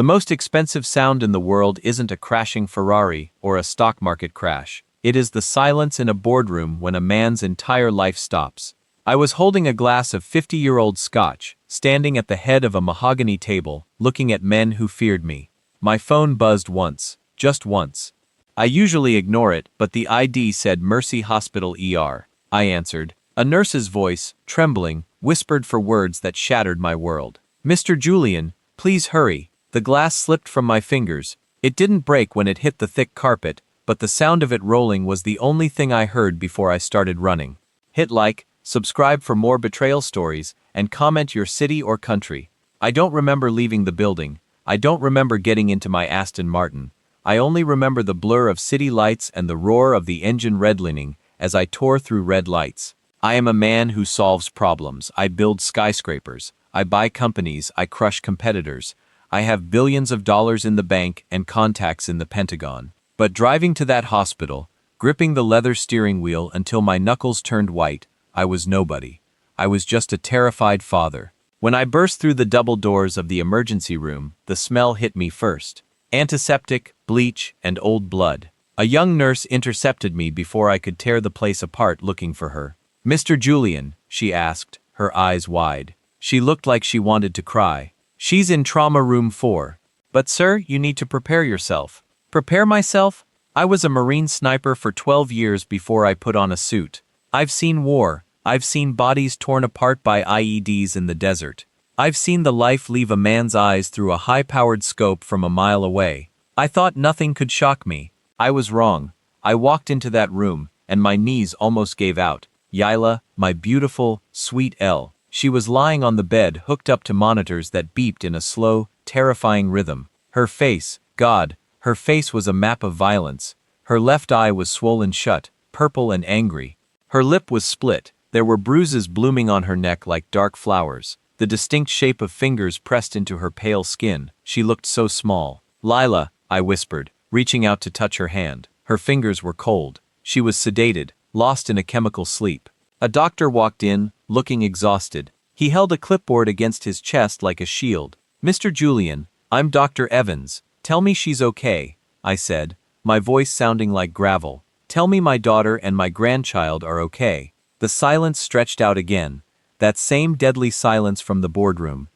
The most expensive sound in the world isn't a crashing Ferrari or a stock market crash. It is the silence in a boardroom when a man's entire life stops. I was holding a glass of 50-year-old scotch, standing at the head of a mahogany table, looking at men who feared me. My phone buzzed once, just once. I usually ignore it, but the ID said Mercy Hospital ER. I answered. A nurse's voice, trembling, whispered for words that shattered my world. "Mr. Julian, please hurry." The glass slipped from my fingers. It didn't break when it hit the thick carpet, but the sound of it rolling was the only thing I heard before I started running. Hit like, subscribe for more betrayal stories, and comment your city or country. I don't remember leaving the building. I don't remember getting into my Aston Martin. I only remember the blur of city lights and the roar of the engine redlining as I tore through red lights. I am a man who solves problems. I build skyscrapers. I buy companies. I crush competitors. I have billions of dollars in the bank and contacts in the Pentagon. But driving to that hospital, gripping the leather steering wheel until my knuckles turned white, I was nobody. I was just a terrified father. When I burst through the double doors of the emergency room, the smell hit me first. Antiseptic, bleach, and old blood. A young nurse intercepted me before I could tear the place apart looking for her. "Mr. Julian," she asked, her eyes wide. She looked like she wanted to cry. "She's in trauma room 4. "But sir, you need to prepare yourself." "Prepare myself? I was a Marine sniper for 12 years before I put on a suit. I've seen war. I've seen bodies torn apart by IEDs in the desert. I've seen the life leave a man's eyes through a high-powered scope from a mile away. I thought nothing could shock me. I was wrong. I walked into that room, and my knees almost gave out. Yila, my beautiful, sweet Elle. She was lying on the bed hooked up to monitors that beeped in a slow, terrifying rhythm. Her face, God, her face was a map of violence. Her left eye was swollen shut, purple and angry. Her lip was split. There were bruises blooming on her neck like dark flowers. The distinct shape of fingers pressed into her pale skin. She looked so small. "Lila," I whispered, reaching out to touch her hand. Her fingers were cold. She was sedated, lost in a chemical sleep. A doctor walked in, looking exhausted. He held a clipboard against his chest like a shield. "Mr. Julian, I'm Dr. Evans. Tell me she's okay," I said, my voice sounding like gravel. "Tell me my daughter and my grandchild are okay." The silence stretched out again, that same deadly silence from the boardroom.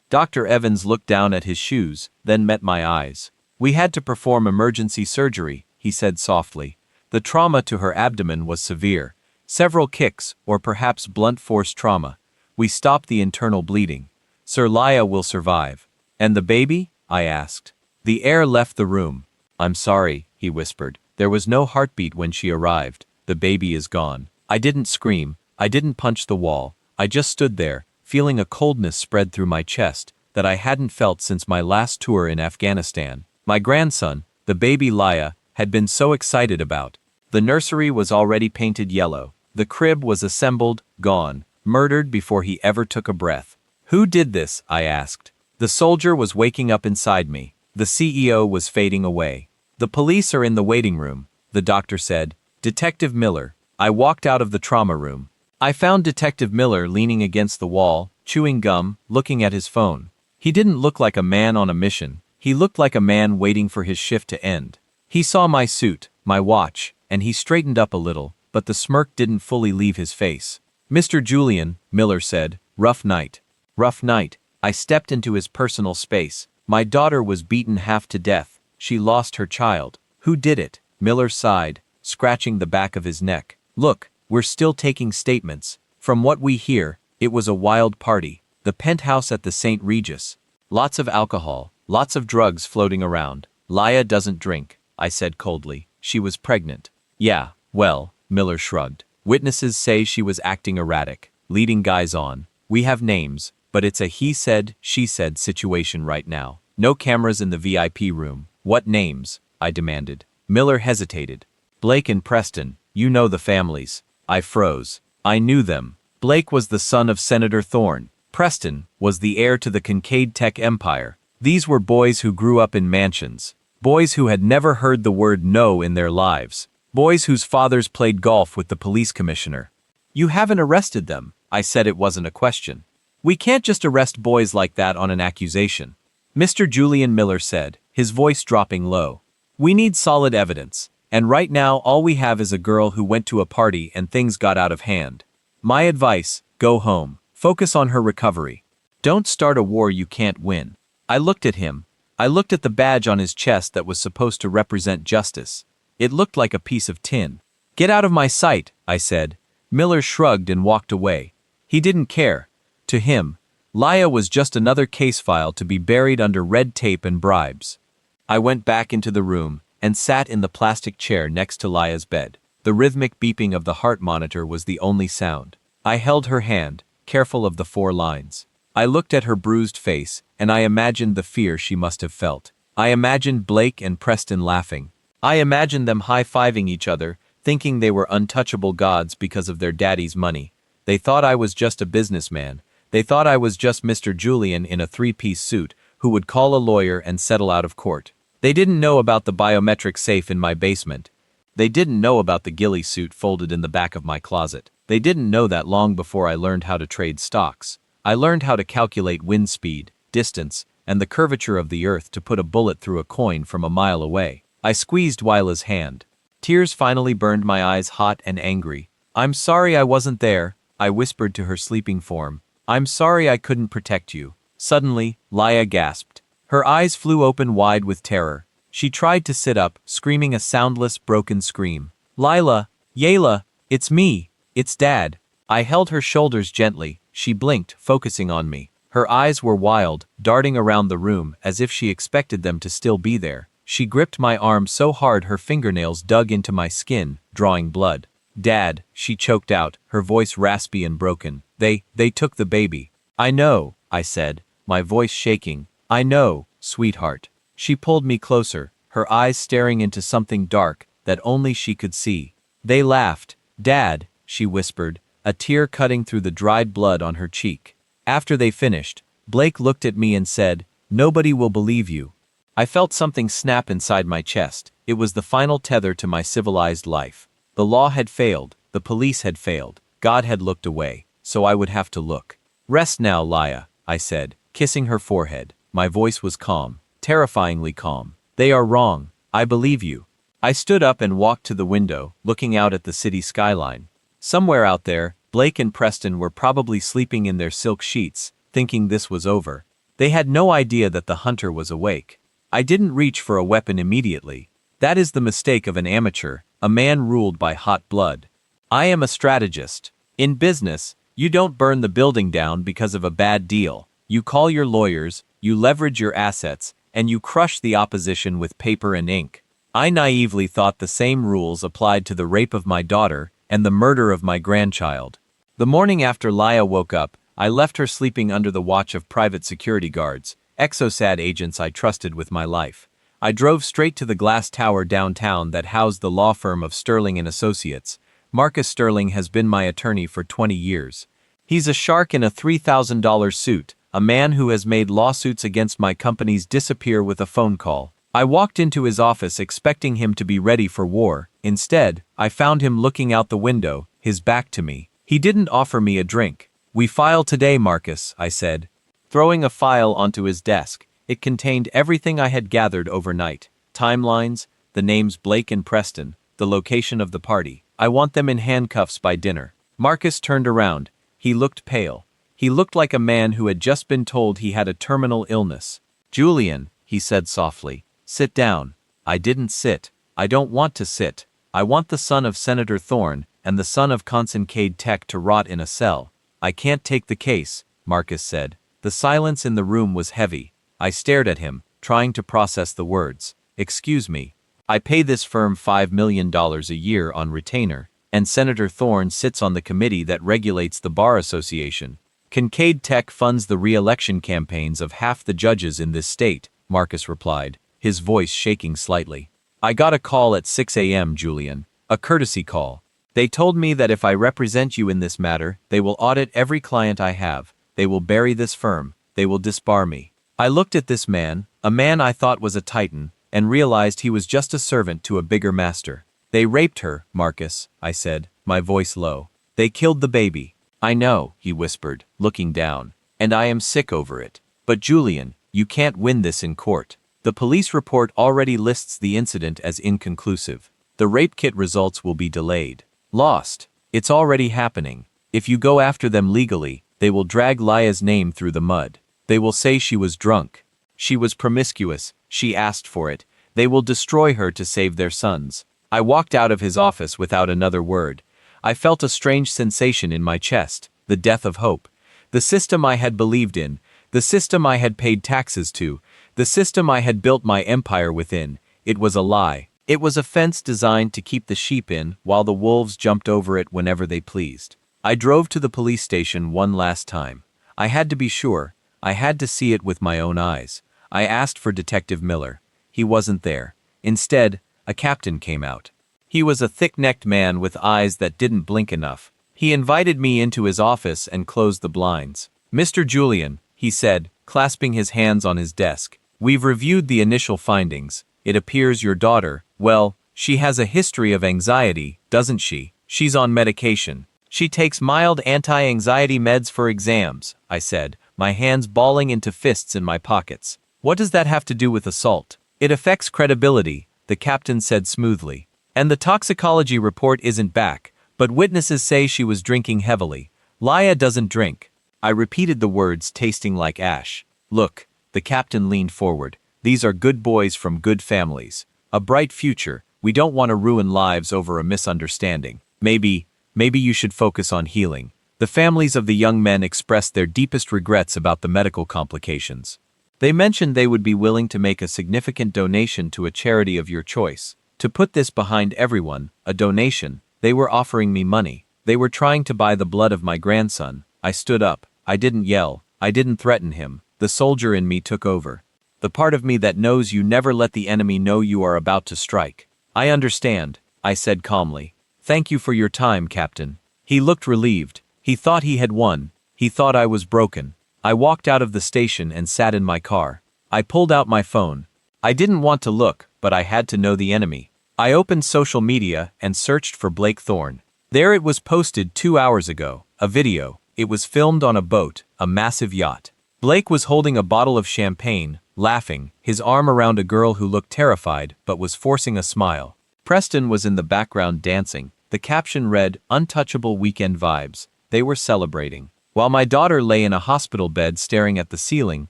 Dr. Evans looked down at his shoes, then met my eyes. "We had to perform emergency surgery," he said softly. "The trauma to her abdomen was severe. Several kicks, or perhaps blunt force trauma. We stopped the internal bleeding. Sir Laya will survive." "And the baby?" I asked. The air left the room. "I'm sorry," he whispered. "There was no heartbeat when she arrived. The baby is gone." I didn't scream. I didn't punch the wall. I just stood there, feeling a coldness spread through my chest that I hadn't felt since my last tour in Afghanistan. My grandson, the baby Laya, had been so excited about. The nursery was already painted yellow. The crib was assembled, gone, murdered before he ever took a breath. "Who did this?" I asked. The soldier was waking up inside me. The CEO was fading away. "The police are in the waiting room," the doctor said. "Detective Miller." I walked out of the trauma room. I found Detective Miller leaning against the wall, chewing gum, looking at his phone. He didn't look like a man on a mission. He looked like a man waiting for his shift to end. He saw my suit, my watch, and he straightened up a little, but the smirk didn't fully leave his face. "Mr. Julian," Miller said, "rough night." Rough night. I stepped into his personal space. My daughter was beaten half to death. She lost her child. "Who did it?" Miller sighed, scratching the back of his neck. "Look, we're still taking statements. From what we hear, it was a wild party. The penthouse at the St. Regis. Lots of alcohol, lots of drugs floating around. Laya doesn't drink," I said coldly. "She was pregnant." "Yeah, well," Miller shrugged. "Witnesses say she was acting erratic, leading guys on. We have names, but it's a he said, she said situation right now. No cameras in the VIP room." "What names?" I demanded. Miller hesitated. "Blake and Preston. You know the families." I froze. I knew them. Blake was the son of Senator Thorne. Preston was the heir to the Kincaid tech empire. These were boys who grew up in mansions. Boys who had never heard the word no in their lives. Boys whose fathers played golf with the police commissioner. "You haven't arrested them." I said it wasn't a question. "We can't just arrest boys like that on an accusation." Mr. Julian Miller said, his voice dropping low. We need solid evidence, and right now all we have is a girl who went to a party and things got out of hand. My advice, go home. Focus on her recovery. Don't start a war you can't win. I looked at him. I looked at the badge on his chest that was supposed to represent justice. It looked like a piece of tin. Get out of my sight, I said. Miller shrugged and walked away. He didn't care. To him, Laya was just another case file to be buried under red tape and bribes. I went back into the room and sat in the plastic chair next to Laya's bed. The rhythmic beeping of the heart monitor was the only sound. I held her hand, careful of the 4 lines. I looked at her bruised face, and I imagined the fear she must have felt. I imagined Blake and Preston laughing. I imagined them high-fiving each other, thinking they were untouchable gods because of their daddy's money. They thought I was just a businessman. They thought I was just Mr. Julian in a 3-piece suit, who would call a lawyer and settle out of court. They didn't know about the biometric safe in my basement. They didn't know about the ghillie suit folded in the back of my closet. They didn't know that long before I learned how to trade stocks. I learned how to calculate wind speed, distance, and the curvature of the earth to put a bullet through a coin from a mile away. I squeezed Wyla's hand. Tears finally burned my eyes hot and angry. I'm sorry I wasn't there, I whispered to her sleeping form. I'm sorry I couldn't protect you. Suddenly, Laya gasped. Her eyes flew open wide with terror. She tried to sit up, screaming a soundless, broken scream. Lila, Yayla, it's me, it's Dad. I held her shoulders gently. She blinked, focusing on me. Her eyes were wild, darting around the room as if she expected them to still be there. She gripped my arm so hard her fingernails dug into my skin, drawing blood. Dad, she choked out, her voice raspy and broken. They took the baby. I know, I said, my voice shaking. I know, sweetheart. She pulled me closer, her eyes staring into something dark that only she could see. They laughed. Dad, she whispered, a tear cutting through the dried blood on her cheek. After they finished, Blake looked at me and said, nobody will believe you. I felt something snap inside my chest. It was the final tether to my civilized life. The law had failed, the police had failed, God had looked away, so I would have to look. Rest now, Laya, I said, kissing her forehead. My voice was calm, terrifyingly calm. They are wrong. I believe you. I stood up and walked to the window, looking out at the city skyline. Somewhere out there, Blake and Preston were probably sleeping in their silk sheets, thinking this was over. They had no idea that the hunter was awake. I didn't reach for a weapon immediately. That is the mistake of an amateur, a man ruled by hot blood. I am a strategist. In business, you don't burn the building down because of a bad deal. You call your lawyers, you leverage your assets, and you crush the opposition with paper and ink. I naively thought the same rules applied to the rape of my daughter and the murder of my grandchild. The morning after Laya woke up, I left her sleeping under the watch of private security guards, exosad agents I trusted with my life. I drove straight to the glass tower downtown that housed the law firm of Sterling and Associates. Marcus Sterling has been my attorney for 20 years. He's a shark in a $3,000 suit, a man who has made lawsuits against my companies disappear with a phone call. I walked into his office expecting him to be ready for war. Instead, I found him looking out the window, his back to me. He didn't offer me a drink. We file today, Marcus, I said, throwing a file onto his desk. It contained everything I had gathered overnight. Timelines, the names Blake and Preston, the location of the party. I want them in handcuffs by dinner. Marcus turned around. He looked pale. He looked like a man who had just been told he had a terminal illness. Julian, he said softly, sit down. I didn't sit. I don't want to sit. I want the son of Senator Thorne and the son of Confrontations Tech to rot in a cell. I can't take the case, Marcus said. The silence in the room was heavy. I stared at him, trying to process the words. Excuse me. I pay this firm $5 million a year on retainer, and Senator Thorne sits on the committee that regulates the Bar Association. Kincaid Tech funds the re-election campaigns of half the judges in this state, Marcus replied, his voice shaking slightly. I got a call at 6 a.m., Julian. A courtesy call. They told me that if I represent you in this matter, they will audit every client I have. They will bury this firm. They will disbar me. I looked at this man, a man I thought was a titan, and realized he was just a servant to a bigger master. They raped her, Marcus, I said, my voice low. They killed the baby. I know, he whispered, looking down, and I am sick over it. But Julian, You can't win this in court. The police report already lists the incident as inconclusive. The rape kit results will be delayed. Lost. It's already happening. If you go after them legally, they will drag Laya's name through the mud. They will say she was drunk. She was promiscuous. She asked for it. They will destroy her to save their sons. I walked out of his office without another word. I felt a strange sensation in my chest, the death of hope. The system I had believed in, the system I had paid taxes to, the system I had built my empire within, it was a lie. It was a fence designed to keep the sheep in while the wolves jumped over it whenever they pleased. I drove to the police station one last time. I had to be sure. I had to see it with my own eyes. I asked for Detective Miller. He wasn't there. Instead, a captain came out. He was a thick-necked man with eyes that didn't blink enough. He invited me into his office and closed the blinds. "Mr. Julian," he said, clasping his hands on his desk, "we've reviewed the initial findings. It appears your daughter, well, she has a history of anxiety, doesn't she? She's on medication. She takes mild anti-anxiety meds for exams," I said, my hands balling into fists in my pockets. "What does that have to do with assault?" "It affects credibility," the captain said smoothly. "And the toxicology report isn't back, but witnesses say she was drinking heavily. Laya doesn't drink." I repeated the words, tasting like ash. "Look," the captain leaned forward. "These are good boys from good families. A bright future. We don't want to ruin lives over a misunderstanding. Maybe you should focus on healing." The families of the young men expressed their deepest regrets about the medical complications. They mentioned they would be willing to make a significant donation to a charity of your choice. To put this behind everyone, a donation, they were offering me money. They were trying to buy the blood of my grandson. I stood up. I didn't yell. I didn't threaten him. The soldier in me took over. The part of me that knows you never let the enemy know you are about to strike. "I understand," I said calmly. "Thank you for your time, Captain." He looked relieved. He thought he had won. He thought I was broken. I walked out of the station and sat in my car. I pulled out my phone. I didn't want to look, but I had to know the enemy. I opened social media and searched for Blake Thorne. There it was, posted 2 hours ago, a video. It was filmed on a boat, a massive yacht. Blake was holding a bottle of champagne, laughing, his arm around a girl who looked terrified but was forcing a smile. Preston was in the background dancing. The caption read, "Untouchable weekend vibes." They were celebrating. While my daughter lay in a hospital bed staring at the ceiling,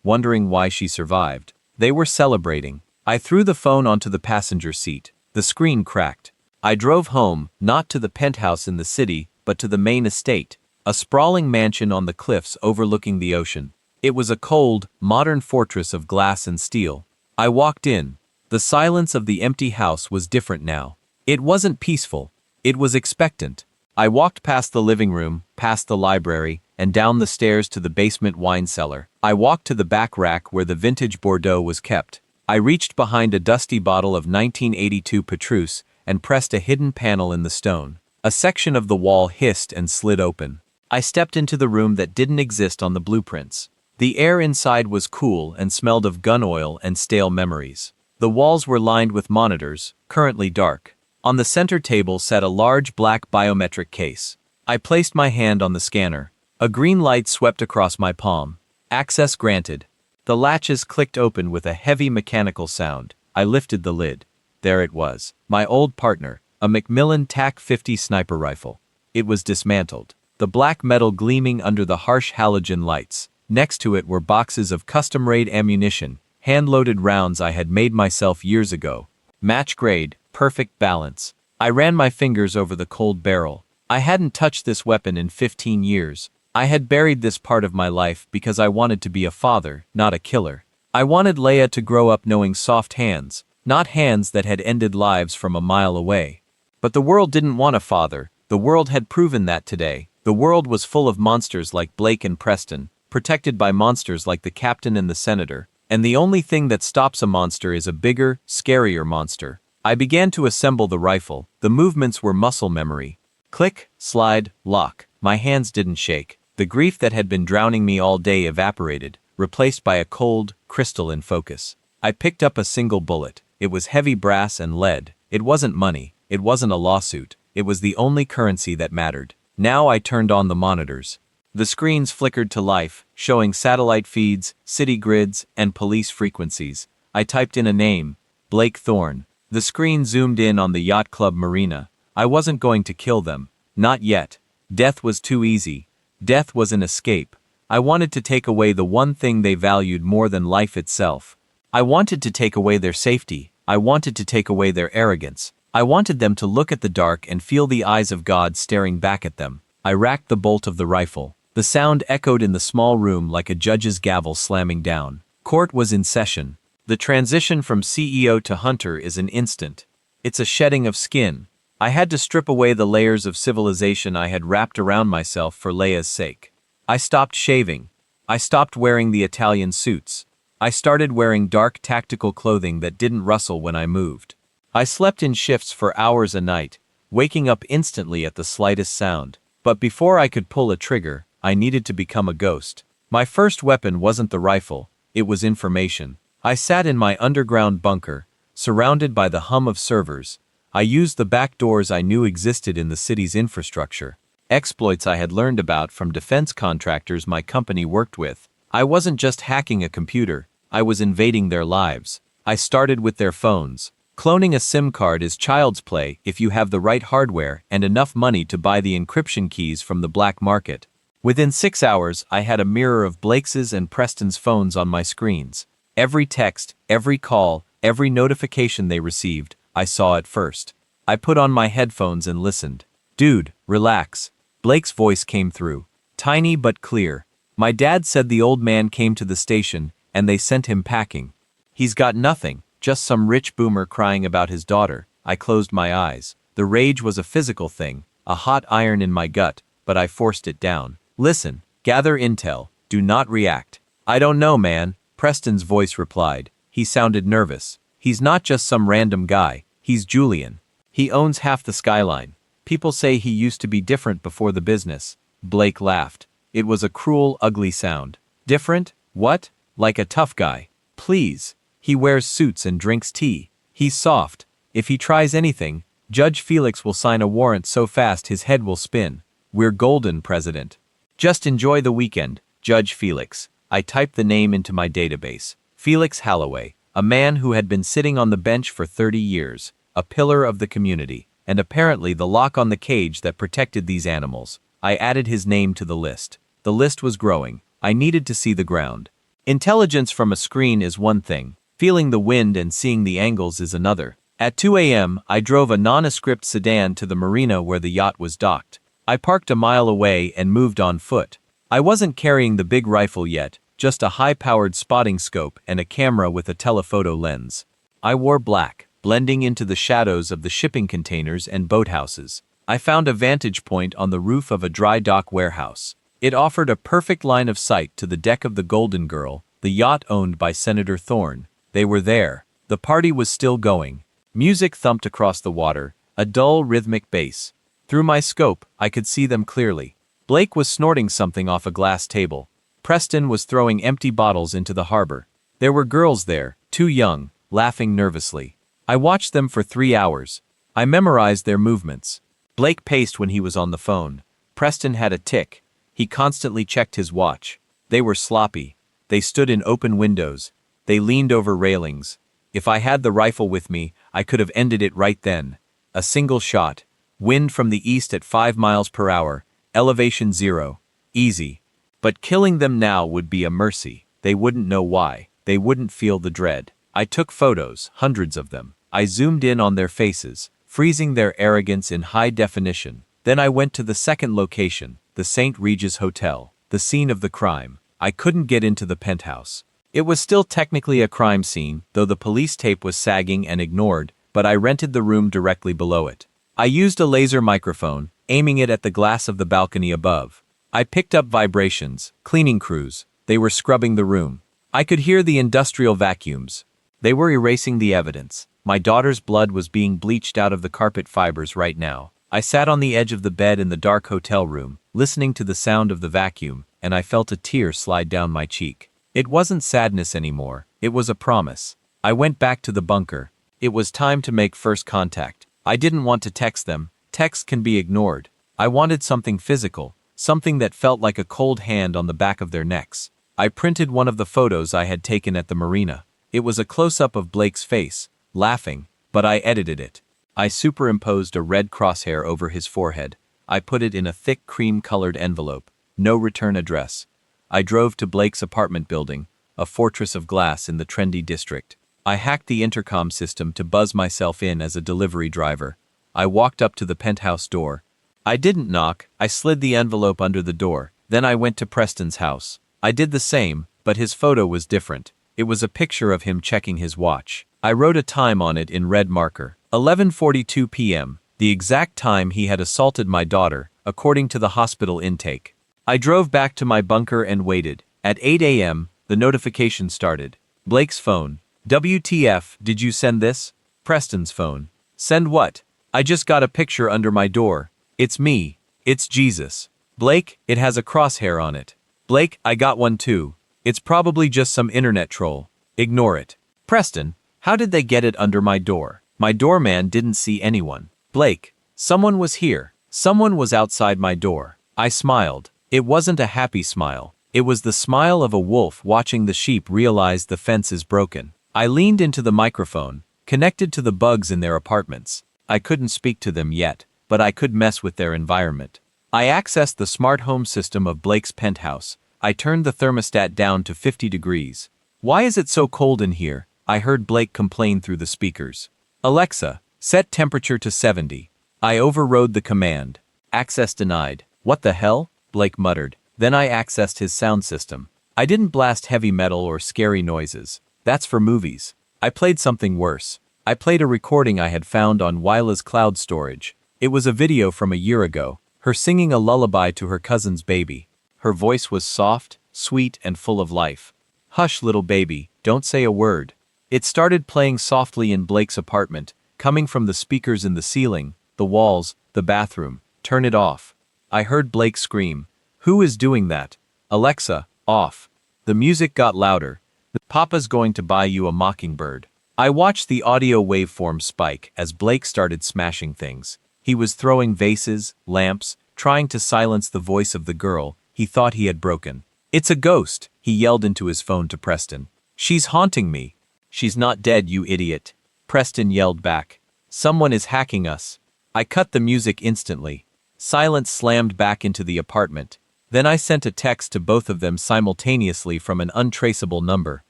wondering why she survived. They were celebrating. I threw the phone onto the passenger seat. The screen cracked. I drove home, not to the penthouse in the city, but to the main estate, a sprawling mansion on the cliffs overlooking the ocean. It was a cold, modern fortress of glass and steel. I walked in. The silence of the empty house was different now. It wasn't peaceful. It was expectant. I walked past the living room, past the library, and down the stairs to the basement wine cellar. I walked to the back rack where the vintage Bordeaux was kept. I reached behind a dusty bottle of 1982 Petrus and pressed a hidden panel in the stone. A section of the wall hissed and slid open. I stepped into the room that didn't exist on the blueprints. The air inside was cool and smelled of gun oil and stale memories. The walls were lined with monitors, currently dark. On the center table sat a large black biometric case. I placed my hand on the scanner. A green light swept across my palm. Access granted. The latches clicked open with a heavy mechanical sound. I lifted the lid. There it was. My old partner, a Macmillan TAC-50 sniper rifle. It was dismantled. The black metal gleaming under the harsh halogen lights. Next to it were boxes of custom-made ammunition, hand-loaded rounds I had made myself years ago. Match grade, perfect balance. I ran my fingers over the cold barrel. I hadn't touched this weapon in 15 years. I had buried this part of my life because I wanted to be a father, not a killer. I wanted Leia to grow up knowing soft hands, not hands that had ended lives from a mile away. But the world didn't want a father. The world had proven that today. The world was full of monsters like Blake and Preston, protected by monsters like the captain and the senator. And the only thing that stops a monster is a bigger, scarier monster. I began to assemble the rifle. The movements were muscle memory. Click, slide, lock. My hands didn't shake. The grief that had been drowning me all day evaporated, replaced by a cold, crystal in focus. I picked up a single bullet. It was heavy brass and lead. It wasn't money. It wasn't a lawsuit. It was the only currency that mattered. Now I turned on the monitors. The screens flickered to life, showing satellite feeds, city grids, and police frequencies. I typed in a name, Blake Thorne. The screen zoomed in on the yacht club marina. I wasn't going to kill them. Not yet. Death was too easy. Death was an escape. I wanted to take away the one thing they valued more than life itself. I wanted to take away their safety. I wanted to take away their arrogance. I wanted them to look at the dark and feel the eyes of God staring back at them. I racked the bolt of the rifle. The sound echoed in the small room like a judge's gavel slamming down. Court was in session. The transition from CEO to hunter is an instant. It's a shedding of skin. I had to strip away the layers of civilization I had wrapped around myself for Leia's sake. I stopped shaving. I stopped wearing the Italian suits. I started wearing dark tactical clothing that didn't rustle when I moved. I slept in shifts for hours a night, waking up instantly at the slightest sound. But before I could pull a trigger, I needed to become a ghost. My first weapon wasn't the rifle, it was information. I sat in my underground bunker, surrounded by the hum of servers. I used the back doors I knew existed in the city's infrastructure. Exploits I had learned about from defense contractors my company worked with. I wasn't just hacking a computer, I was invading their lives. I started with their phones. Cloning a SIM card is child's play if you have the right hardware and enough money to buy the encryption keys from the black market. Within 6 hours, I had a mirror of Blake's and Preston's phones on my screens. Every text, every call, every notification they received, I saw it first. I put on my headphones and listened. "Dude, relax." Blake's voice came through. Tiny but clear. "My dad said the old man came to the station, and they sent him packing. He's got nothing, just some rich boomer crying about his daughter." I closed my eyes. The rage was a physical thing, a hot iron in my gut, but I forced it down. "Listen, gather intel, do not react." "I don't know, man," Preston's voice replied. He sounded nervous. "He's not just some random guy, he's Julian. He owns half the skyline. People say he used to be different before the business." Blake laughed. It was a cruel, ugly sound. "Different? What? Like a tough guy?" "Please. He wears suits and drinks tea. He's soft. If he tries anything, Judge Felix will sign a warrant so fast his head will spin. We're golden, President. Just enjoy the weekend, Judge Felix." I typed the name into my database. Felix Holloway, a man who had been sitting on the bench for 30 years, a pillar of the community, and apparently the lock on the cage that protected these animals. I added his name to the list. The list was growing. I needed to see the ground. Intelligence from a screen is one thing. Feeling the wind and seeing the angles is another. At 2 a.m., I drove a nondescript sedan to the marina where the yacht was docked. I parked a mile away and moved on foot. I wasn't carrying the big rifle yet, just a high-powered spotting scope and a camera with a telephoto lens. I wore black, blending into the shadows of the shipping containers and boathouses. I found a vantage point on the roof of a dry dock warehouse. It offered a perfect line of sight to the deck of the Golden Girl, the yacht owned by Senator Thorne. They were there. The party was still going. Music thumped across the water, a dull rhythmic bass. Through my scope, I could see them clearly. Blake was snorting something off a glass table. Preston was throwing empty bottles into the harbor. There were girls there, too young, laughing nervously. I watched them for 3 hours. I memorized their movements. Blake paced when he was on the phone. Preston had a tic. He constantly checked his watch. They were sloppy. They stood in open windows. They leaned over railings. If I had the rifle with me, I could have ended it right then. A single shot. Wind from the east at 5 miles per hour. Elevation 0. Easy. But killing them now would be a mercy. They wouldn't know why. They wouldn't feel the dread. I took photos, hundreds of them. I zoomed in on their faces, freezing their arrogance in high definition. Then I went to the second location, the St. Regis Hotel, the scene of the crime. I couldn't get into the penthouse. It was still technically a crime scene, though the police tape was sagging and ignored, but I rented the room directly below it. I used a laser microphone, aiming it at the glass of the balcony above. I picked up vibrations, cleaning crews. They were scrubbing the room. I could hear the industrial vacuums. They were erasing the evidence. My daughter's blood was being bleached out of the carpet fibers right now. I sat on the edge of the bed in the dark hotel room, listening to the sound of the vacuum, and I felt a tear slide down my cheek. It wasn't sadness anymore. It was a promise. I went back to the bunker. It was time to make first contact. I didn't want to text them. Text can be ignored. I wanted something physical, something that felt like a cold hand on the back of their necks. I printed one of the photos I had taken at the marina. It was a close-up of Blake's face, laughing, but I edited it. I superimposed a red crosshair over his forehead. I put it in a thick cream-colored envelope. No return address. I drove to Blake's apartment building, a fortress of glass in the trendy district. I hacked the intercom system to buzz myself in as a delivery driver. I walked up to the penthouse door. I didn't knock, I slid the envelope under the door. Then I went to Preston's house. I did the same, but his photo was different. It was a picture of him checking his watch. I wrote a time on it in red marker. 11:42 p.m., the exact time he had assaulted my daughter, according to the hospital intake. I drove back to my bunker and waited. At 8 a.m., the notification started. Blake's phone. WTF, did you send this? Preston's phone. Send what? I just got a picture under my door. It's me. It's Jesus. Blake, it has a crosshair on it. Blake, I got one too. It's probably just some internet troll. Ignore it. Preston, how did they get it under my door? My doorman didn't see anyone. Blake, someone was here. Someone was outside my door. I smiled. It wasn't a happy smile. It was the smile of a wolf watching the sheep realize the fence is broken. I leaned into the microphone, connected to the bugs in their apartments. I couldn't speak to them yet, but I could mess with their environment. I accessed the smart home system of Blake's penthouse. I turned the thermostat down to 50 degrees. Why is it so cold in here? I heard Blake complain through the speakers. Alexa, set temperature to 70. I overrode the command. Access denied. What the hell? Blake muttered. Then I accessed his sound system. I didn't blast heavy metal or scary noises. That's for movies. I played something worse. I played a recording I had found on Wyla's cloud storage. It was a video from a year ago, her singing a lullaby to her cousin's baby. Her voice was soft, sweet, and full of life. Hush, little baby, don't say a word. It started playing softly in Blake's apartment, coming from the speakers in the ceiling, the walls, the bathroom. Turn it off. I heard Blake scream. Who is doing that? Alexa, off. The music got louder. Papa's going to buy you a mockingbird. I watched the audio waveform spike as Blake started smashing things. He was throwing vases, lamps, trying to silence the voice of the girl he thought he had broken. It's a ghost, he yelled into his phone to Preston. She's haunting me. She's not dead, you idiot. Preston yelled back. Someone is hacking us. I cut the music instantly. Silence slammed back into the apartment. Then I sent a text to both of them simultaneously from an untraceable number.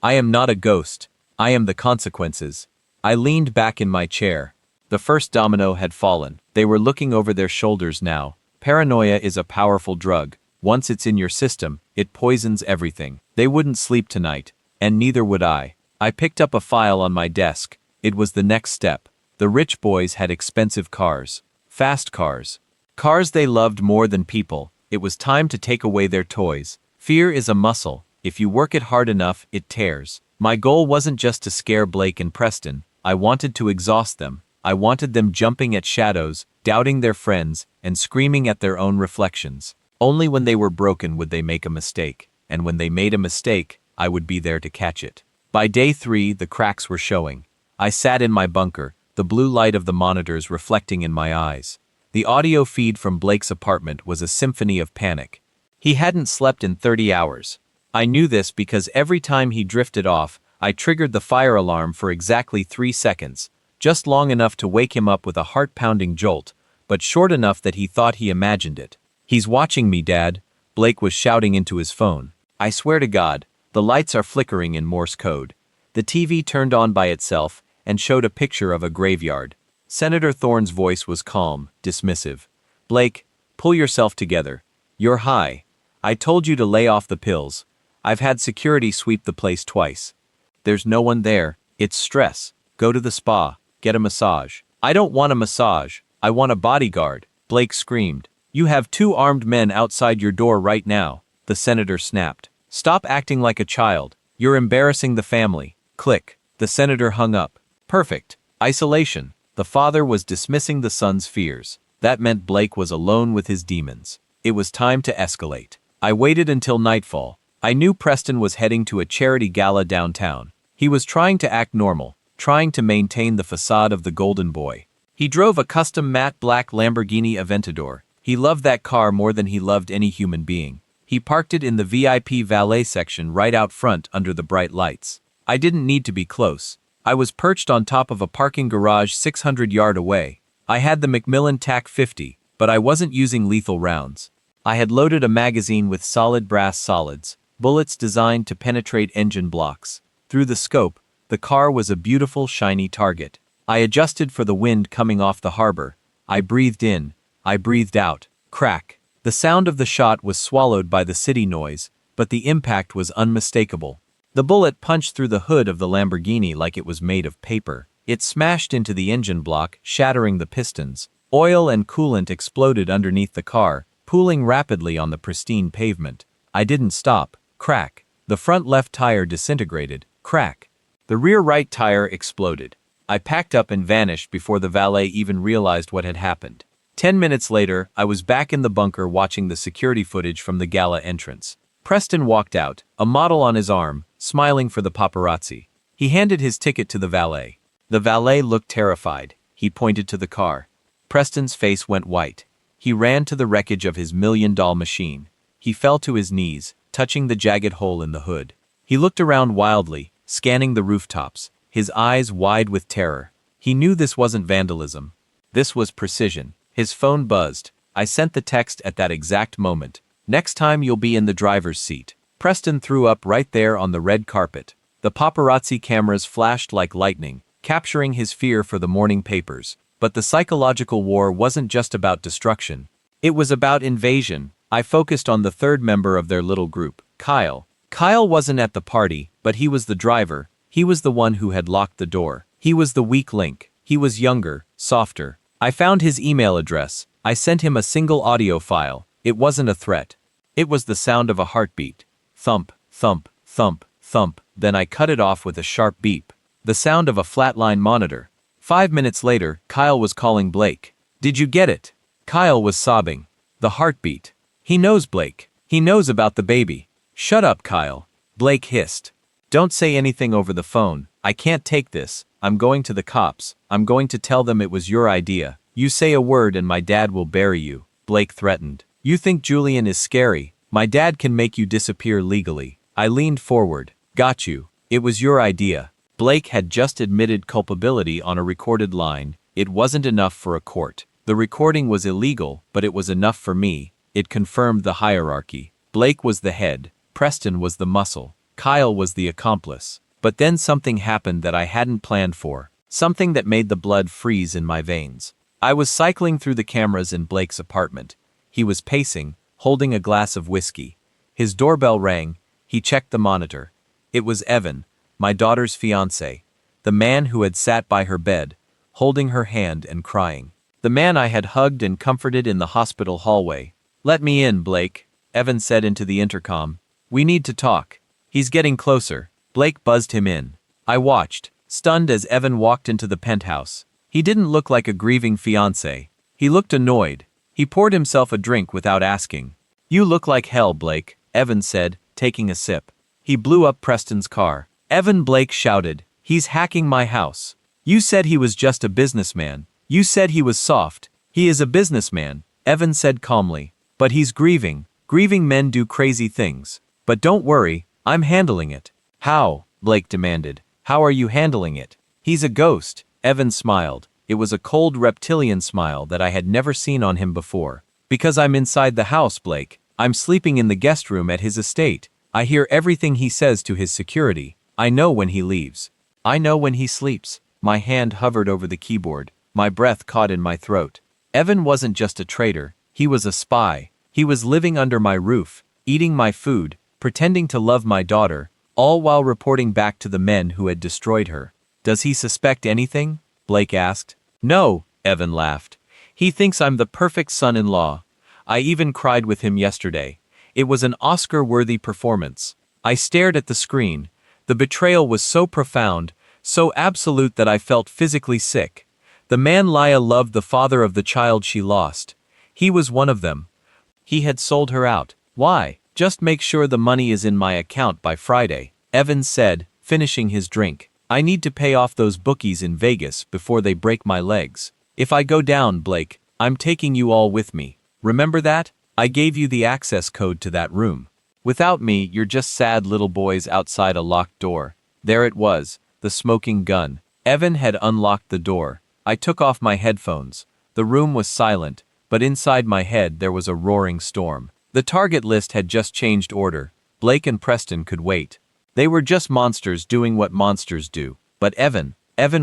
I am not a ghost. I am the consequences. I leaned back in my chair. The first domino had fallen. They were looking over their shoulders now. Paranoia is a powerful drug. Once it's in your system, it poisons everything. They wouldn't sleep tonight, and neither would I. I picked up a file on my desk. It was the next step. The rich boys had expensive cars. Fast cars. Cars they loved more than people. It was time to take away their toys. Fear is a muscle. If you work it hard enough, it tears. My goal wasn't just to scare Blake and Preston. I wanted to exhaust them. I wanted them jumping at shadows, doubting their friends, and screaming at their own reflections. Only when they were broken would they make a mistake. And when they made a mistake, I would be there to catch it. By day 3, the cracks were showing. I sat in my bunker, the blue light of the monitors reflecting in my eyes. The audio feed from Blake's apartment was a symphony of panic. He hadn't slept in 30 hours. I knew this because every time he drifted off, I triggered the fire alarm for exactly 3 seconds, just long enough to wake him up with a heart-pounding jolt, but short enough that he thought he imagined it. He's watching me, Dad, Blake was shouting into his phone. I swear to God, the lights are flickering in Morse code. The TV turned on by itself and showed a picture of a graveyard. Senator Thorne's voice was calm, dismissive. Blake, pull yourself together. You're high. I told you to lay off the pills. I've had security sweep the place twice. There's no one there. It's stress. Go to the spa. Get a massage. I don't want a massage. I want a bodyguard. Blake screamed. You have 2 armed men outside your door right now. The senator snapped. Stop acting like a child. You're embarrassing the family. Click. The senator hung up. Perfect. Isolation. The father was dismissing the son's fears. That meant Blake was alone with his demons. It was time to escalate. I waited until nightfall. I knew Preston was heading to a charity gala downtown. He was trying to act normal, trying to maintain the facade of the golden boy. He drove a custom matte black Lamborghini Aventador. He loved that car more than he loved any human being. He parked it in the VIP valet section right out front under the bright lights. I didn't need to be close. I was perched on top of a parking garage 600 yards away. I had the Macmillan TAC-50, but I wasn't using lethal rounds. I had loaded a magazine with solid brass solids, bullets designed to penetrate engine blocks. Through the scope, the car was a beautiful, shiny target. I adjusted for the wind coming off the harbor. I breathed in. I breathed out. Crack. The sound of the shot was swallowed by the city noise, but the impact was unmistakable. The bullet punched through the hood of the Lamborghini like it was made of paper. It smashed into the engine block, shattering the pistons. Oil and coolant exploded underneath the car, pooling rapidly on the pristine pavement. I didn't stop. Crack. The front left tire disintegrated. Crack. The rear right tire exploded. I packed up and vanished before the valet even realized what had happened. 10 minutes later, I was back in the bunker watching the security footage from the gala entrance. Preston walked out, a model on his arm, smiling for the paparazzi. He handed his ticket to the valet. The valet looked terrified. He pointed to the car. Preston's face went white. He ran to the wreckage of his million-dollar machine. He fell to his knees, touching the jagged hole in the hood. He looked around wildly, scanning the rooftops, his eyes wide with terror. He knew this wasn't vandalism. This was precision. His phone buzzed. I sent the text at that exact moment. Next time you'll be in the driver's seat. Preston threw up right there on the red carpet. The paparazzi cameras flashed like lightning, capturing his fear for the morning papers. But the psychological war wasn't just about destruction. It was about invasion. I focused on the third member of their little group, Kyle. Kyle wasn't at the party, but he was the driver. He was the one who had locked the door. He was the weak link. He was younger, softer. I found his email address. I sent him a single audio file. It wasn't a threat. It was the sound of a heartbeat. Thump, thump, thump, thump. Then I cut it off with a sharp beep. The sound of a flatline monitor. 5 minutes later, Kyle was calling Blake. Did you get it? Kyle was sobbing. The heartbeat. He knows Blake. He knows about the baby. Shut up, Kyle. Blake hissed. Don't say anything over the phone. I can't take this. I'm going to the cops. I'm going to tell them it was your idea. You say a word and my dad will bury you, Blake threatened. You think Julian is scary? My dad can make you disappear legally. I leaned forward. Got you. It was your idea. Blake had just admitted culpability on a recorded line. It wasn't enough for a court. The recording was illegal, but it was enough for me. It confirmed the hierarchy. Blake was the head. Preston was the muscle. Kyle was the accomplice. But then something happened that I hadn't planned for. Something that made the blood freeze in my veins. I was cycling through the cameras in Blake's apartment. He was pacing, holding a glass of whiskey. His doorbell rang. He checked the monitor. It was Evan, my daughter's fiancé, the man who had sat by her bed, holding her hand and crying. The man I had hugged and comforted in the hospital hallway. Let me in, Blake, Evan said into the intercom. We need to talk. He's getting closer. Blake buzzed him in. I watched, stunned as Evan walked into the penthouse. He didn't look like a grieving fiancé. He looked annoyed. He poured himself a drink without asking. You look like hell, Blake, Evan said, taking a sip. He blew up Preston's car. Evan, Blake shouted. He's hacking my house. You said he was just a businessman. You said he was soft. He is a businessman, Evan said calmly. But he's grieving. Grieving men do crazy things. But don't worry, I'm handling it. How? Blake demanded. How are you handling it? He's a ghost, Evan smiled. It was a cold reptilian smile that I had never seen on him before. Because I'm inside the house, Blake. I'm sleeping in the guest room at his estate. I hear everything he says to his security. I know when he leaves. I know when he sleeps. My hand hovered over the keyboard. My breath caught in my throat. Evan wasn't just a traitor. He was a spy. He was living under my roof, eating my food, pretending to love my daughter, all while reporting back to the men who had destroyed her. Does he suspect anything? Blake asked. No, Evan laughed. He thinks I'm the perfect son-in-law. I even cried with him yesterday. It was an Oscar-worthy performance. I stared at the screen. The betrayal was so profound, so absolute that I felt physically sick. The man Laya loved the father of the child she lost. He was one of them. He had sold her out. Why? Just make sure the money is in my account by Friday, Evan said, finishing his drink. I need to pay off those bookies in Vegas before they break my legs. If I go down, Blake, I'm taking you all with me. Remember that? I gave you the access code to that room. Without me, you're just sad little boys outside a locked door. There it was, the smoking gun. Evan had unlocked the door. I took off my headphones. The room was silent, but inside my head there was a roaring storm. The target list had just changed order. Blake and Preston could wait. They were just monsters doing what monsters do. But Evan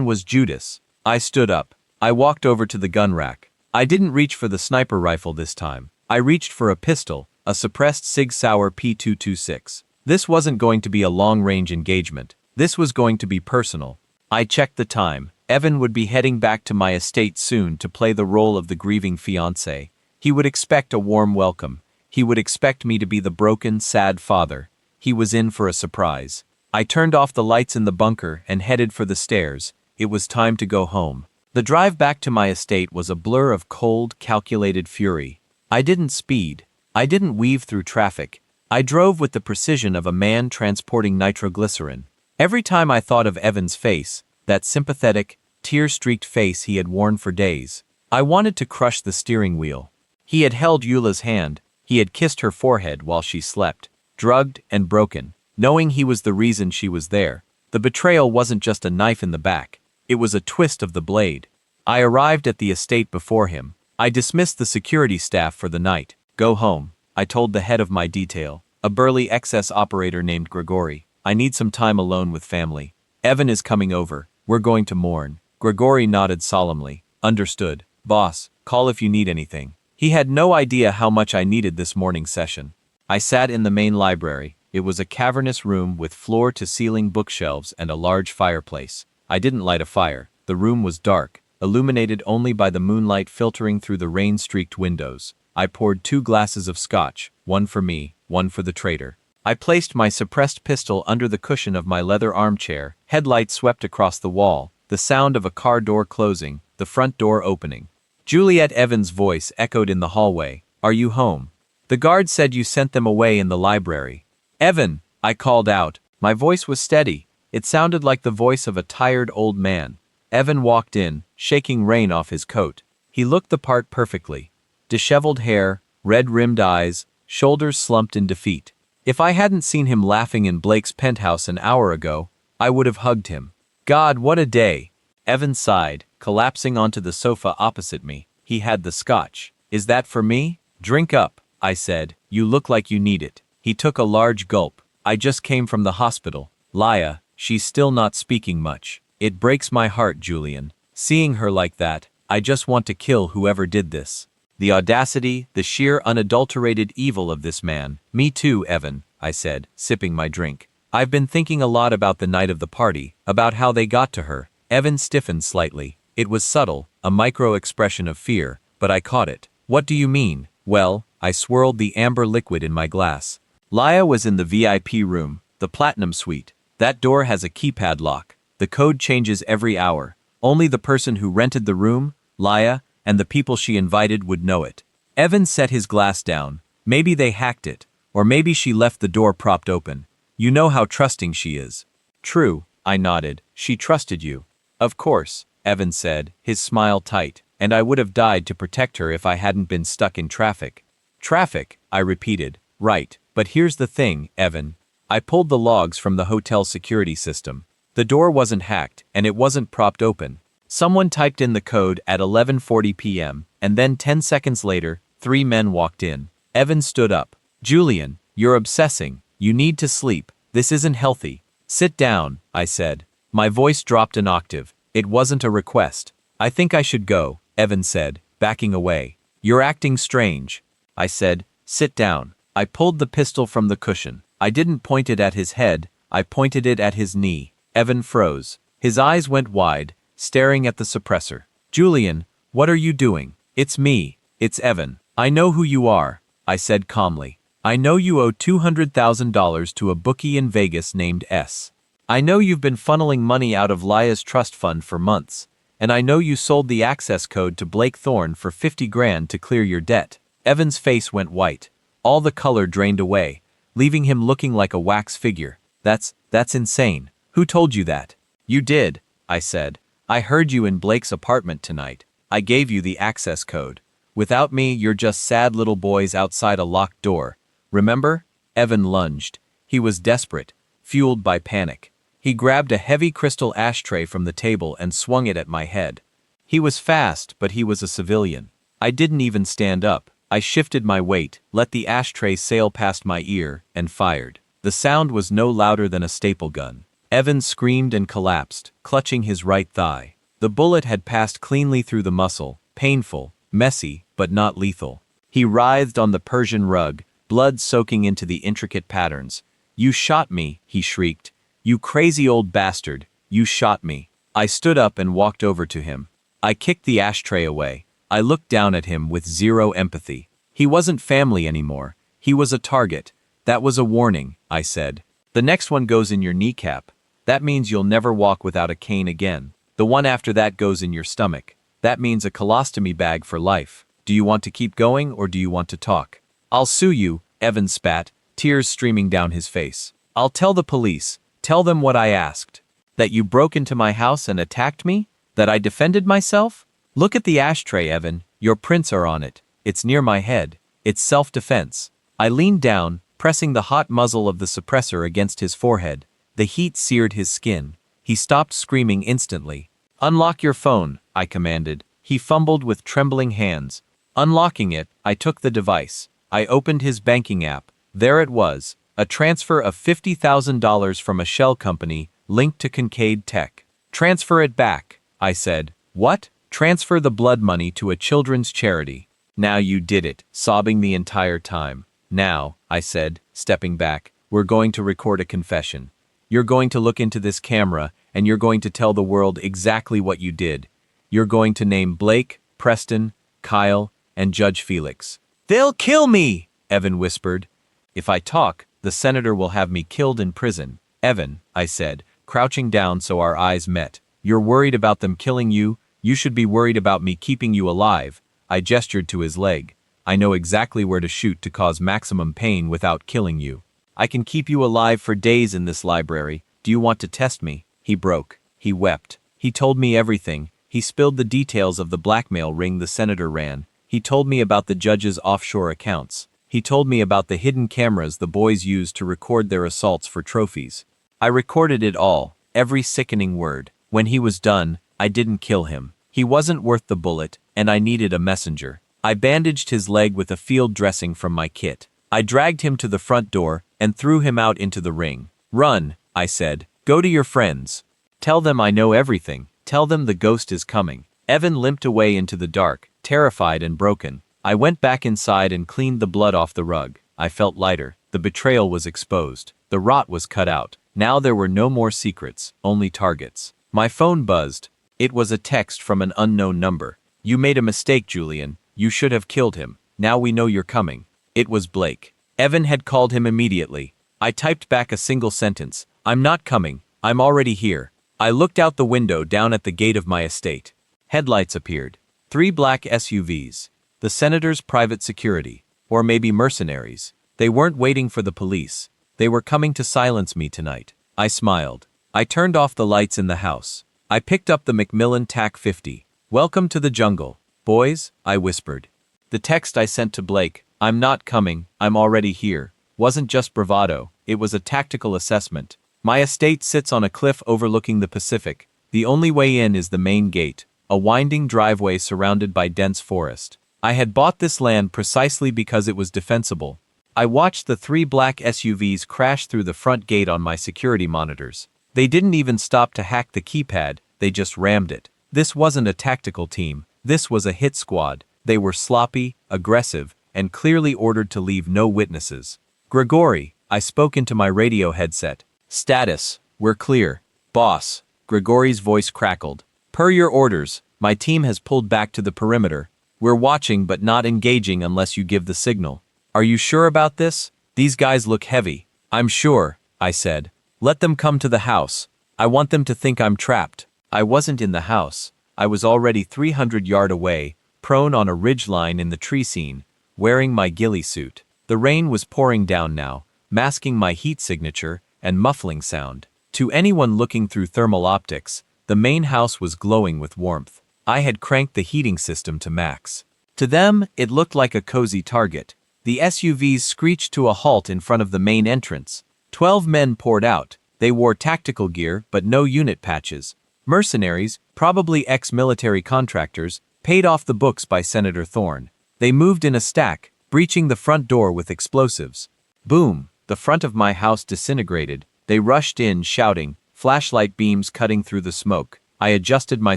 was Judas. I stood up. I walked over to the gun rack. I didn't reach for the sniper rifle this time. I reached for a pistol, a suppressed Sig Sauer P226. This wasn't going to be a long-range engagement. This was going to be personal. I checked the time. Evan would be heading back to my estate soon to play the role of the grieving fiancé. He would expect a warm welcome. He would expect me to be the broken, sad father. He was in for a surprise. I turned off the lights in the bunker and headed for the stairs. It was time to go home. The drive back to my estate was a blur of cold, calculated fury. I didn't speed. I didn't weave through traffic. I drove with the precision of a man transporting nitroglycerin. Every time I thought of Evan's face, that sympathetic, tear-streaked face he had worn for days, I wanted to crush the steering wheel. He had held Eula's hand. He had kissed her forehead while she slept, drugged and broken, knowing he was the reason she was there. The betrayal wasn't just a knife in the back. It was a twist of the blade. I arrived at the estate before him. I dismissed the security staff for the night. Go home, I told the head of my detail, a burly excess operator named Grigori. I need some time alone with family. Evan is coming over. We're going to mourn. Grigori nodded solemnly. Understood. Boss, call if you need anything. He had no idea how much I needed this morning session. I sat in the main library. It was a cavernous room with floor-to-ceiling bookshelves and a large fireplace. I didn't light a fire. The room was dark, illuminated only by the moonlight filtering through the rain-streaked windows. I poured 2 glasses of scotch, one for me, one for the traitor. I placed my suppressed pistol under the cushion of my leather armchair. Headlights swept across the wall, the sound of a car door closing, the front door opening. Juliet Evans' voice echoed in the hallway. Are you home? The guard said you sent them away in the library. Evan, I called out. My voice was steady. It sounded like the voice of a tired old man. Evan walked in, shaking rain off his coat. He looked the part perfectly. Disheveled hair, red-rimmed eyes, shoulders slumped in defeat. If I hadn't seen him laughing in Blake's penthouse an hour ago, I would have hugged him. God, what a day! Evan sighed, collapsing onto the sofa opposite me. He had the scotch. Is that for me? Drink up, I said. You look like you need it. He took a large gulp. I just came from the hospital. Laya, she's still not speaking much. It breaks my heart, Julian. Seeing her like that, I just want to kill whoever did this. The audacity, the sheer unadulterated evil of this man. Me too, Evan, I said, sipping my drink. I've been thinking a lot about the night of the party, about how they got to her. Evan stiffened slightly. It was subtle, a micro-expression of fear, but I caught it. What do you mean? Well, I swirled the amber liquid in my glass. Laya was in the VIP room, the platinum suite. That door has a keypad lock. The code changes every hour. Only the person who rented the room, Laya, and the people she invited would know it. Evan set his glass down. Maybe they hacked it, or maybe she left the door propped open. You know how trusting she is. True, I nodded. She trusted you. Of course, Evan said, his smile tight, and I would have died to protect her if I hadn't been stuck in traffic. Traffic, I repeated. Right, but here's the thing, Evan. I pulled the logs from the hotel security system. The door wasn't hacked, and it wasn't propped open. Someone typed in the code at 11:40 p.m., and then 10 seconds later, 3 men walked in. Evan stood up. Julian, you're obsessing. You need to sleep. This isn't healthy. Sit down, I said. My voice dropped an octave. It wasn't a request. I think I should go, Evan said, backing away. You're acting strange. I said, sit down. I pulled the pistol from the cushion. I didn't point it at his head. I pointed it at his knee. Evan froze. His eyes went wide, staring at the suppressor. Julian, what are you doing? It's me. It's Evan. I know who you are, I said calmly. I know you owe $200,000 to a bookie in Vegas named S. I know you've been funneling money out of Laya's trust fund for months, and I know you sold the access code to Blake Thorne for 50 grand to clear your debt. Evan's face went white. All the color drained away, leaving him looking like a wax figure. That's insane. Who told you that? You did, I said. I heard you in Blake's apartment tonight. I gave you the access code. Without me, you're just sad little boys outside a locked door. Remember? Evan lunged. He was desperate, fueled by panic. He grabbed a heavy crystal ashtray from the table and swung it at my head. He was fast, but he was a civilian. I didn't even stand up. I shifted my weight, let the ashtray sail past my ear, and fired. The sound was no louder than a staple gun. Evan screamed and collapsed, clutching his right thigh. The bullet had passed cleanly through the muscle, painful, messy, but not lethal. He writhed on the Persian rug, blood soaking into the intricate patterns. "You shot me," he shrieked. "You crazy old bastard, you shot me." I stood up and walked over to him. I kicked the ashtray away. I looked down at him with zero empathy. He wasn't family anymore. He was a target. "That was a warning," I said. "The next one goes in your kneecap. That means you'll never walk without a cane again. The one after that goes in your stomach. That means a colostomy bag for life. Do you want to keep going or do you want to talk?" "I'll sue you," Evan spat, tears streaming down his face. "I'll tell the police. Tell them what I asked. That you broke into my house and attacked me? That I defended myself? Look at the ashtray, Evan. Your prints are on it. It's near my head. It's self-defense." I leaned down, pressing the hot muzzle of the suppressor against his forehead. The heat seared his skin. He stopped screaming instantly. "Unlock your phone," I commanded. He fumbled with trembling hands. Unlocking it, I took the device. I opened his banking app. There it was, a transfer of $50,000 from a shell company linked to Kincaid Tech. "Transfer it back," I said. "What?" "Transfer the blood money to a children's charity." "Now you did it," sobbing the entire time. "Now," I said, stepping back, "we're going to record a confession. You're going to look into this camera, and you're going to tell the world exactly what you did. You're going to name Blake, Preston, Kyle, and Judge Felix." "They'll kill me," Evan whispered. "If I talk, the senator will have me killed in prison." "Evan," I said, crouching down so our eyes met, "you're worried about them killing you? You should be worried about me keeping you alive." I gestured to his leg. "I know exactly where to shoot to cause maximum pain without killing you. I can keep you alive for days in this library. Do you want to test me?" He broke. He wept. He told me everything. He spilled the details of the blackmail ring the senator ran. He told me about the judge's offshore accounts. He told me about the hidden cameras the boys used to record their assaults for trophies. I recorded it all, every sickening word. When he was done, I didn't kill him. He wasn't worth the bullet, and I needed a messenger. I bandaged his leg with a field dressing from my kit. I dragged him to the front door and threw him out into the ring. "Run," I said. "Go to your friends. Tell them I know everything. Tell them the ghost is coming." Evan limped away into the dark, terrified and broken. I went back inside and cleaned the blood off the rug. I felt lighter. The betrayal was exposed. The rot was cut out. Now there were no more secrets, only targets. My phone buzzed. It was a text from an unknown number. "You made a mistake, Julian. You should have killed him. Now we know you're coming." It was Blake. Evan had called him immediately. I typed back a single sentence. "I'm not coming. I'm already here." I looked out the window down at the gate of my estate. Headlights appeared. 3 black SUVs. The senator's private security. Or maybe mercenaries. They weren't waiting for the police. They were coming to silence me tonight. I smiled. I turned off the lights in the house. I picked up the Macmillan TAC 50. "Welcome to the jungle, boys," I whispered. The text I sent to Blake, "I'm not coming, I'm already here," wasn't just bravado, it was a tactical assessment. My estate sits on a cliff overlooking the Pacific. The only way in is the main gate, a winding driveway surrounded by dense forest. I had bought this land precisely because it was defensible. I watched the 3 black SUVs crash through the front gate on my security monitors. They didn't even stop to hack the keypad, they just rammed it. This wasn't a tactical team, this was a hit squad. They were sloppy, aggressive, and clearly ordered to leave no witnesses. "Grigori," I spoke into my radio headset. "Status, we're clear." "Boss," Grigori's voice crackled. "Per your orders, my team has pulled back to the perimeter. We're watching but not engaging unless you give the signal." "Are you sure about this? These guys look heavy." "I'm sure," I said. "Let them come to the house. I want them to think I'm trapped." I wasn't in the house. I was already 300 yards away, prone on a ridgeline in the tree scene, wearing my ghillie suit. The rain was pouring down now, masking my heat signature and muffling sound. To anyone looking through thermal optics, the main house was glowing with warmth. I had cranked the heating system to max. To them, it looked like a cozy target. The SUVs screeched to a halt in front of the main entrance. 12 men poured out. They wore tactical gear, but no unit patches. Mercenaries, probably ex-military contractors, paid off the books by Senator Thorne. They moved in a stack, breaching the front door with explosives. Boom! The front of my house disintegrated. They rushed in, shouting, flashlight beams cutting through the smoke. I adjusted my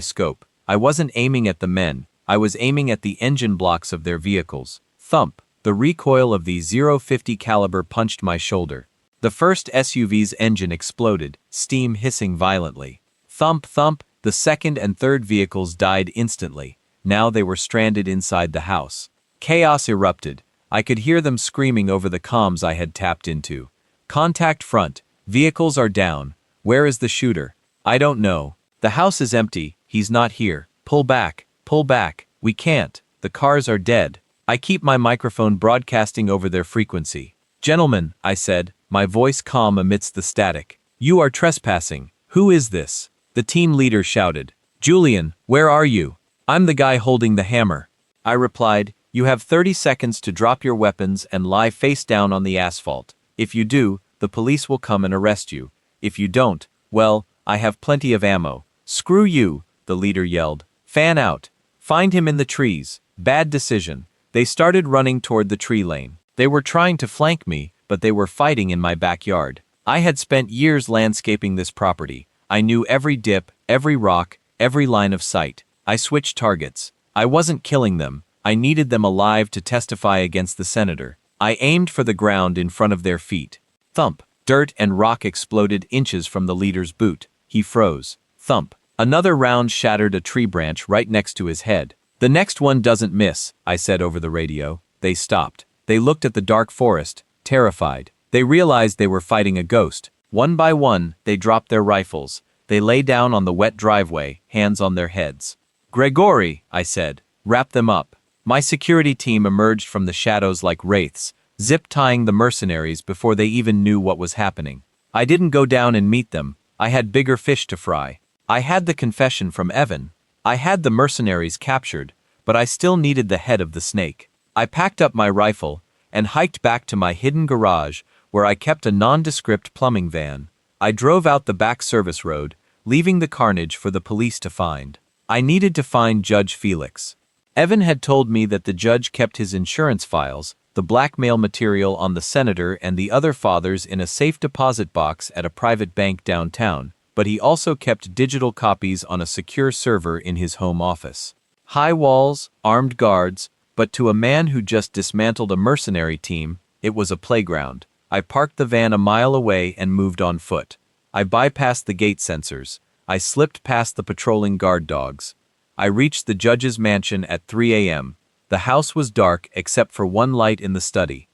scope. I wasn't aiming at the men. I was aiming at the engine blocks of their vehicles. Thump! The recoil of the .050 caliber punched my shoulder. The first SUV's engine exploded, steam hissing violently. Thump, thump! The second and third vehicles died instantly. Now they were stranded inside the house. Chaos erupted. I could hear them screaming over the comms I had tapped into. Contact front. Vehicles are down. Where is the shooter? I don't know. The house is empty. He's not here. Pull back. Pull back. We can't. The cars are dead. I keep my microphone broadcasting over their frequency. Gentlemen, I said, my voice calm amidst the static. You are trespassing. Who is this? The team leader shouted. Julian, where are you? I'm the guy holding the hammer. I replied, you have 30 seconds to drop your weapons and lie face down on the asphalt. If you do, the police will come and arrest you. If you don't, well, I have plenty of ammo. Screw you, the leader yelled. Fan out. Find him in the trees. Bad decision. They started running toward the tree lane. They were trying to flank me, but they were fighting in my backyard. I had spent years landscaping this property. I knew every dip, every rock, every line of sight. I switched targets. I wasn't killing them. I needed them alive to testify against the senator. I aimed for the ground in front of their feet. Thump! Dirt and rock exploded inches from the leader's boot. He froze. Thump! Another round shattered a tree branch right next to his head. The next one doesn't miss, I said over the radio. They stopped. They looked at the dark forest, terrified. They realized they were fighting a ghost. One by one, they dropped their rifles. They lay down on the wet driveway, hands on their heads. Gregory, I said, wrap them up. My security team emerged from the shadows like wraiths, zip-tying the mercenaries before they even knew what was happening. I didn't go down and meet them. I had bigger fish to fry. I had the confession from Evan. I had the mercenaries captured, but I still needed the head of the snake. I packed up my rifle and hiked back to my hidden garage where I kept a nondescript plumbing van. I drove out the back service road, leaving the carnage for the police to find. I needed to find Judge Felix. Evan had told me that the judge kept his insurance files, the blackmail material on the senator and the other fathers in a safe deposit box at a private bank downtown, but he also kept digital copies on a secure server in his home office. High walls, armed guards, but to a man who just dismantled a mercenary team, it was a playground. I parked the van a mile away and moved on foot. I bypassed the gate sensors. I slipped past the patrolling guard dogs. I reached the judge's mansion at 3 a.m. The house was dark except for one light in the study.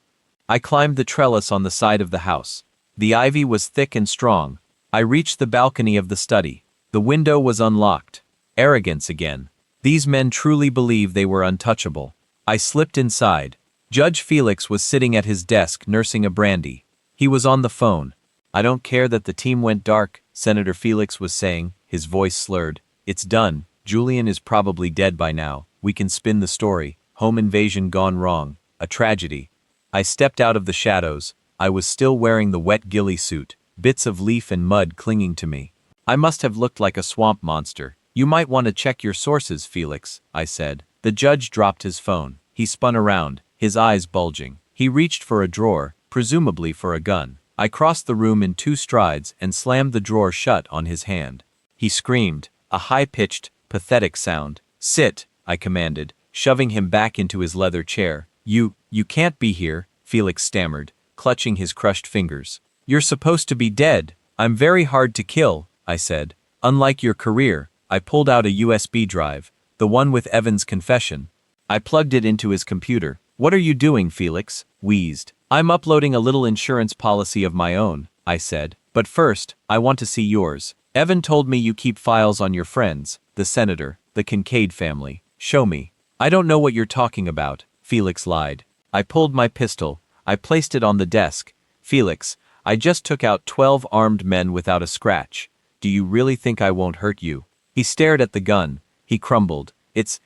I climbed the trellis on the side of the house. The ivy was thick and strong. I reached the balcony of the study. The window was unlocked. Arrogance again. These men truly believe they were untouchable. I slipped inside. Judge Felix was sitting at his desk nursing a brandy. He was on the phone. I don't care that the team went dark, Senator Felix was saying, his voice slurred. It's done. Julian is probably dead by now. We can spin the story. Home invasion gone wrong. A tragedy. I stepped out of the shadows. I was still wearing the wet ghillie suit, bits of leaf and mud clinging to me. I must have looked like a swamp monster. You might want to check your sources, Felix, I said. The judge dropped his phone. He spun around, his eyes bulging. He reached for a drawer, presumably for a gun. I crossed the room in 2 strides and slammed the drawer shut on his hand. He screamed, a high-pitched, pathetic sound. Sit, I commanded, shoving him back into his leather chair. You can't be here, Felix stammered, clutching his crushed fingers. You're supposed to be dead. I'm very hard to kill, I said. Unlike your career, I pulled out a USB drive, the one with Evan's confession. I plugged it into his computer. What are you doing, Felix? Wheezed. I'm uploading a little insurance policy of my own, I said. But first, I want to see yours. Evan told me you keep files on your friends, the senator, the Kincaid family. Show me. I don't know what you're talking about, Felix lied. I pulled my pistol. I placed it on the desk. Felix, I just took out 12 armed men without a scratch. Do you really think I won't hurt you? He stared at the gun. He crumbled. It's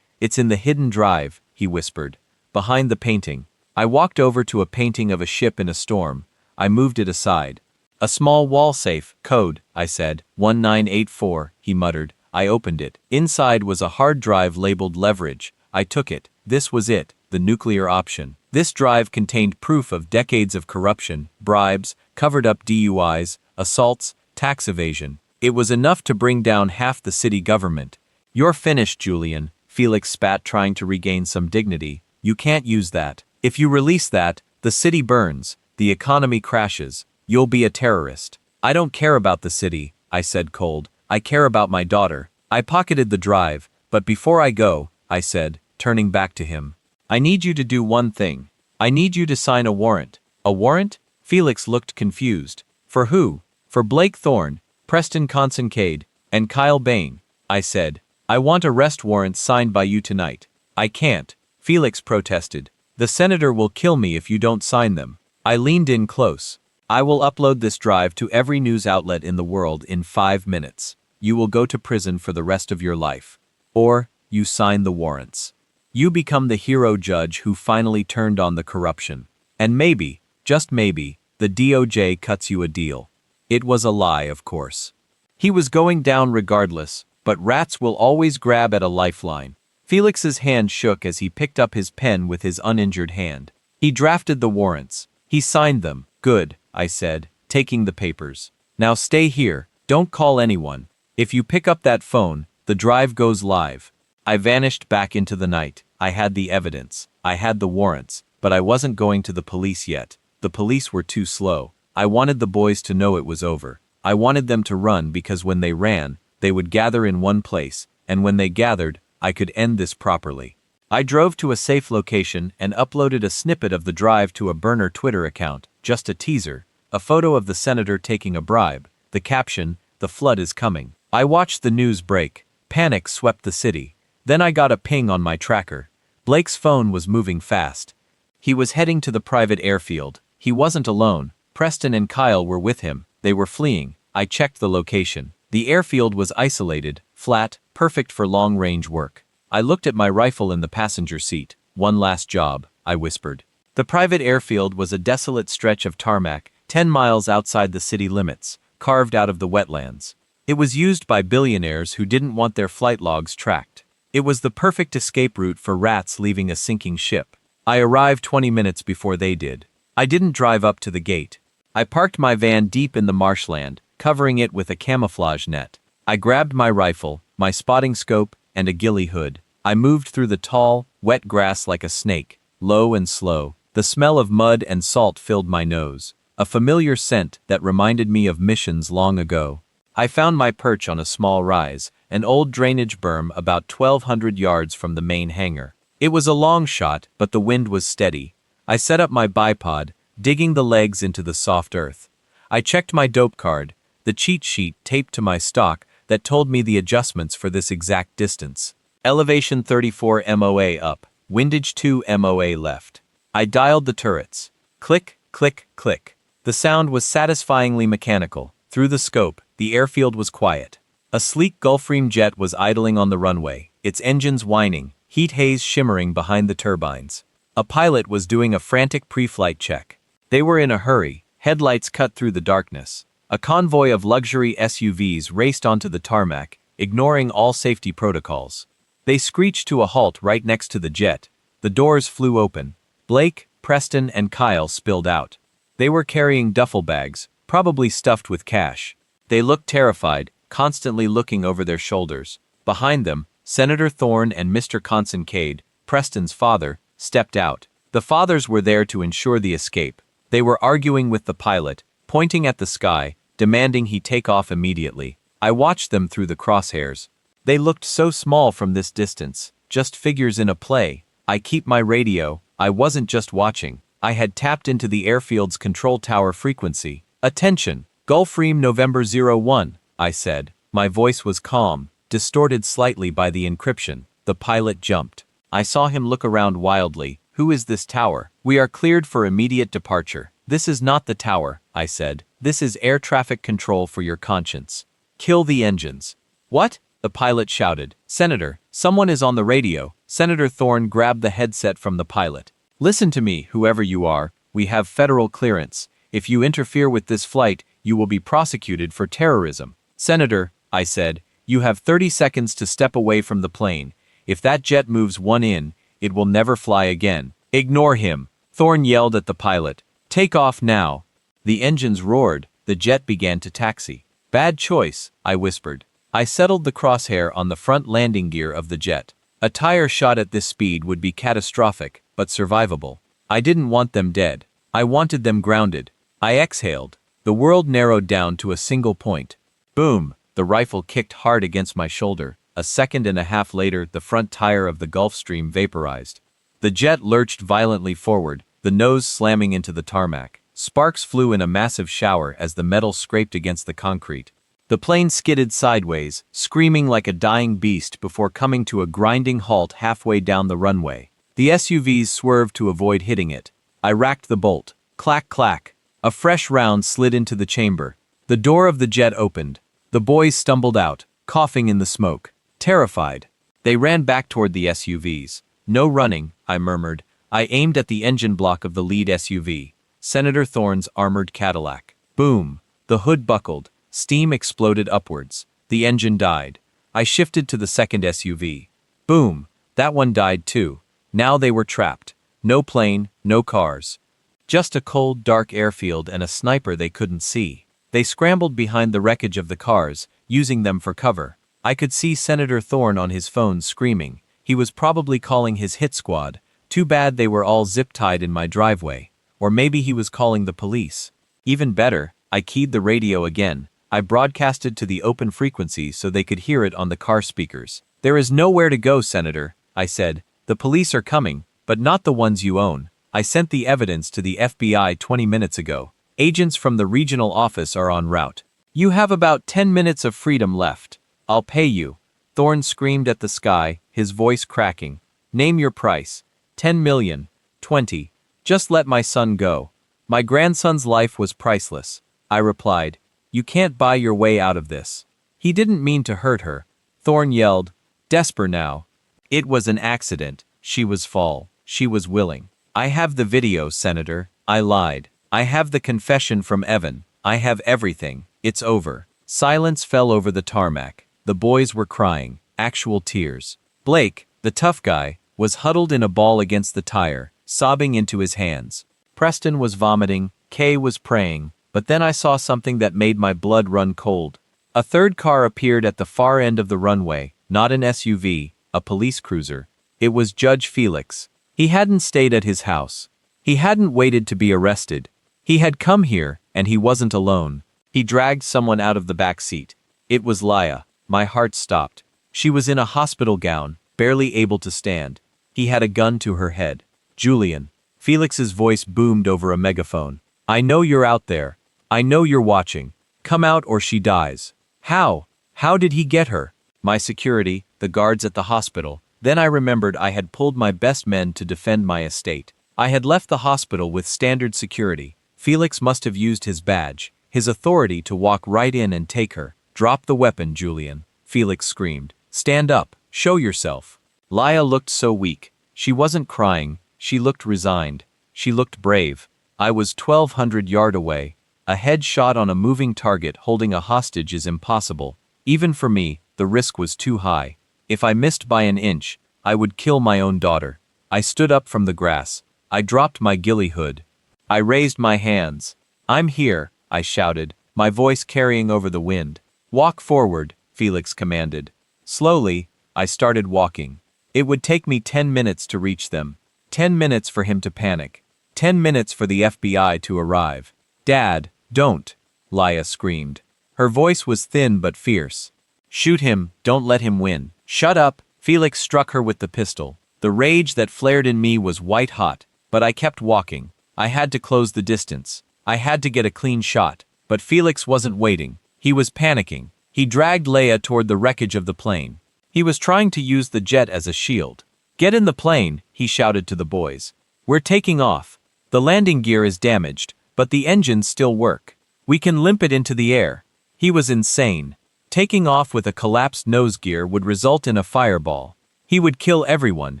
in the hidden drive, he whispered. Behind the painting. I walked over to a painting of a ship in a storm. I moved it aside. A small wall safe, code, I said. 1984, he muttered. I opened it. Inside was a hard drive labeled leverage. I took it. This was it, the nuclear option. This drive contained proof of decades of corruption, bribes, covered-up DUIs, assaults, tax evasion. It was enough to bring down half the city government. You're finished, Julian, Felix spat, trying to regain some dignity. You can't use that. If you release that, the city burns, the economy crashes. You'll be a terrorist. I don't care about the city, I said cold. I care about my daughter. I pocketed the drive, but before I go, I said, turning back to him, I need you to do one thing. I need you to sign a warrant. A warrant? Felix looked confused. For who? For Blake Thorne, Preston Kincaid, and Kyle Bain, I said. I want arrest warrants signed by you tonight. I can't, Felix protested. The senator will kill me if you don't sign them. I leaned in close. I will upload this drive to every news outlet in the world in 5 minutes. You will go to prison for the rest of your life. Or, you sign the warrants. You become the hero judge who finally turned on the corruption. And maybe, just maybe, the DOJ cuts you a deal. It was a lie, of course. He was going down regardless, but rats will always grab at a lifeline. Felix's hand shook as he picked up his pen with his uninjured hand. He drafted the warrants. He signed them. Good, I said, taking the papers. Now stay here. Don't call anyone. If you pick up that phone, the drive goes live. I vanished back into the night. I had the evidence. I had the warrants, but I wasn't going to the police yet. The police were too slow. I wanted the boys to know it was over. I wanted them to run because when they ran, they would gather in one place, and when they gathered, I could end this properly. I drove to a safe location and uploaded a snippet of the drive to a burner Twitter account, just a teaser, a photo of the senator taking a bribe, the caption, "The flood is coming." I watched the news break. Panic swept the city. Then I got a ping on my tracker. Blake's phone was moving fast. He was heading to the private airfield. He wasn't alone. Preston and Kyle were with him. They were fleeing. I checked the location. The airfield was isolated, flat, perfect for long-range work. I looked at my rifle in the passenger seat. One last job, I whispered. The private airfield was a desolate stretch of tarmac, 10 miles outside the city limits, carved out of the wetlands. It was used by billionaires who didn't want their flight logs tracked. It was the perfect escape route for rats leaving a sinking ship. I arrived 20 minutes before they did. I didn't drive up to the gate. I parked my van deep in the marshland, covering it with a camouflage net. I grabbed my rifle, my spotting scope, and a ghillie hood. I moved through the tall, wet grass like a snake, low and slow. The smell of mud and salt filled my nose, a familiar scent that reminded me of missions long ago. I found my perch on a small rise, an old drainage berm about 1,200 yards from the main hangar. It was a long shot, but the wind was steady. I set up my bipod, digging the legs into the soft earth. I checked my dope card, the cheat sheet taped to my stock that told me the adjustments for this exact distance. Elevation 34 MOA up, windage 2 MOA left. I dialed the turrets. Click, click, click. The sound was satisfyingly mechanical. Through the scope, the airfield was quiet. A sleek Gulfstream jet was idling on the runway, its engines whining, heat haze shimmering behind the turbines. A pilot was doing a frantic pre-flight check. They were in a hurry, headlights cut through the darkness. A convoy of luxury SUVs raced onto the tarmac, ignoring all safety protocols. They screeched to a halt right next to the jet. The doors flew open. Blake, Preston, and Kyle spilled out. They were carrying duffel bags, probably stuffed with cash. They looked terrified, constantly looking over their shoulders. Behind them, Senator Thorne and Mr. Kincaid, Preston's father, stepped out. The fathers were there to ensure the escape. They were arguing with the pilot, pointing at the sky, demanding he take off immediately. I watched them through the crosshairs. They looked so small from this distance, just figures in a play. I keep my radio. I wasn't just watching. I had tapped into the airfield's control tower frequency. Attention! Gulfstream November 01, I said. My voice was calm, distorted slightly by the encryption. The pilot jumped. I saw him look around wildly. Who is this tower? We are cleared for immediate departure. This is not the tower, I said. This is air traffic control for your conscience. Kill the engines. What? the pilot shouted. Senator, someone is on the radio. Senator Thorne grabbed the headset from the pilot. Listen to me, whoever you are, we have federal clearance. If you interfere with this flight, you will be prosecuted for terrorism. Senator, I said, you have 30 seconds to step away from the plane. If that jet moves 1 inch, it will never fly again. Ignore him. Thorne yelled at the pilot. Take off now. The engines roared. The jet began to taxi. Bad choice, I whispered. I settled the crosshair on the front landing gear of the jet. A tire shot at this speed would be catastrophic, but survivable. I didn't want them dead. I wanted them grounded. I exhaled. The world narrowed down to a single point. Boom! The rifle kicked hard against my shoulder. A second and a half later, the front tire of the Gulfstream vaporized. The jet lurched violently forward, the nose slamming into the tarmac. Sparks flew in a massive shower as the metal scraped against the concrete. The plane skidded sideways, screaming like a dying beast before coming to a grinding halt halfway down the runway. The SUVs swerved to avoid hitting it. I racked the bolt. Clack, clack. A fresh round slid into the chamber. The door of the jet opened. The boys stumbled out, coughing in the smoke. Terrified. They ran back toward the SUVs. No running, I murmured. I aimed at the engine block of the lead SUV. Senator Thorne's armored Cadillac. Boom! The hood buckled. Steam exploded upwards. The engine died. I shifted to the second SUV. Boom! That one died too. Now they were trapped. No plane, no cars. Just a cold, dark airfield and a sniper they couldn't see. They scrambled behind the wreckage of the cars, using them for cover. I could see Senator Thorne on his phone screaming. He was probably calling his hit squad. Too bad they were all zip-tied in my driveway. Or maybe he was calling the police. Even better, I keyed the radio again. I broadcasted to the open frequency so they could hear it on the car speakers. There is nowhere to go, Senator, I said. The police are coming, but not the ones you own. I sent the evidence to the FBI 20 minutes ago. Agents from the regional office are en route. You have about 10 minutes of freedom left. I'll pay you. Thorne screamed at the sky, his voice cracking. Name your price. 10 million. 20. Just let my son go. My grandson's life was priceless. I replied. You can't buy your way out of this. He didn't mean to hurt her. Thorne yelled. Desper now. It was an accident. She was fall. She was willing. I have the video, Senator. I lied. I have the confession from Evan. I have everything. It's over. Silence fell over the tarmac. The boys were crying. Actual tears. Blake, the tough guy, was huddled in a ball against the tire, sobbing into his hands. Preston was vomiting. Kay was praying. But then I saw something that made my blood run cold. A third car appeared at the far end of the runway, not an SUV, a police cruiser. It was Judge Felix. He hadn't stayed at his house. He hadn't waited to be arrested. He had come here, and he wasn't alone. He dragged someone out of the back seat. It was Leah. My heart stopped. She was in a hospital gown, barely able to stand. He had a gun to her head. Julian. Felix's voice boomed over a megaphone. I know you're out there. I know you're watching. Come out or she dies. How? How did he get her? My security, the guards at the hospital. Then I remembered I had pulled my best men to defend my estate. I had left the hospital with standard security. Felix must have used his badge, his authority to walk right in and take her. Drop the weapon, Julian. Felix screamed. Stand up. Show yourself. Leah looked so weak. She wasn't crying. She looked resigned. She looked brave. I was 1,200 yards away. A head shot on a moving target holding a hostage is impossible. Even for me, the risk was too high. If I missed by an inch, I would kill my own daughter. I stood up from the grass. I dropped my ghillie hood. I raised my hands. I'm here, I shouted, my voice carrying over the wind. Walk forward, Felix commanded. Slowly, I started walking. It would take me 10 minutes to reach them. 10 minutes for him to panic. 10 minutes for the FBI to arrive. Dad, don't, Leah screamed. Her voice was thin but fierce. Shoot him, don't let him win. Shut up, Felix struck her with the pistol. The rage that flared in me was white hot, but I kept walking. I had to close the distance. I had to get a clean shot. But Felix wasn't waiting. He was panicking. He dragged Leia toward the wreckage of the plane. He was trying to use the jet as a shield. Get in the plane, he shouted to the boys. We're taking off. The landing gear is damaged, but the engines still work. We can limp it into the air. He was insane. Taking off with a collapsed nose gear would result in a fireball. He would kill everyone,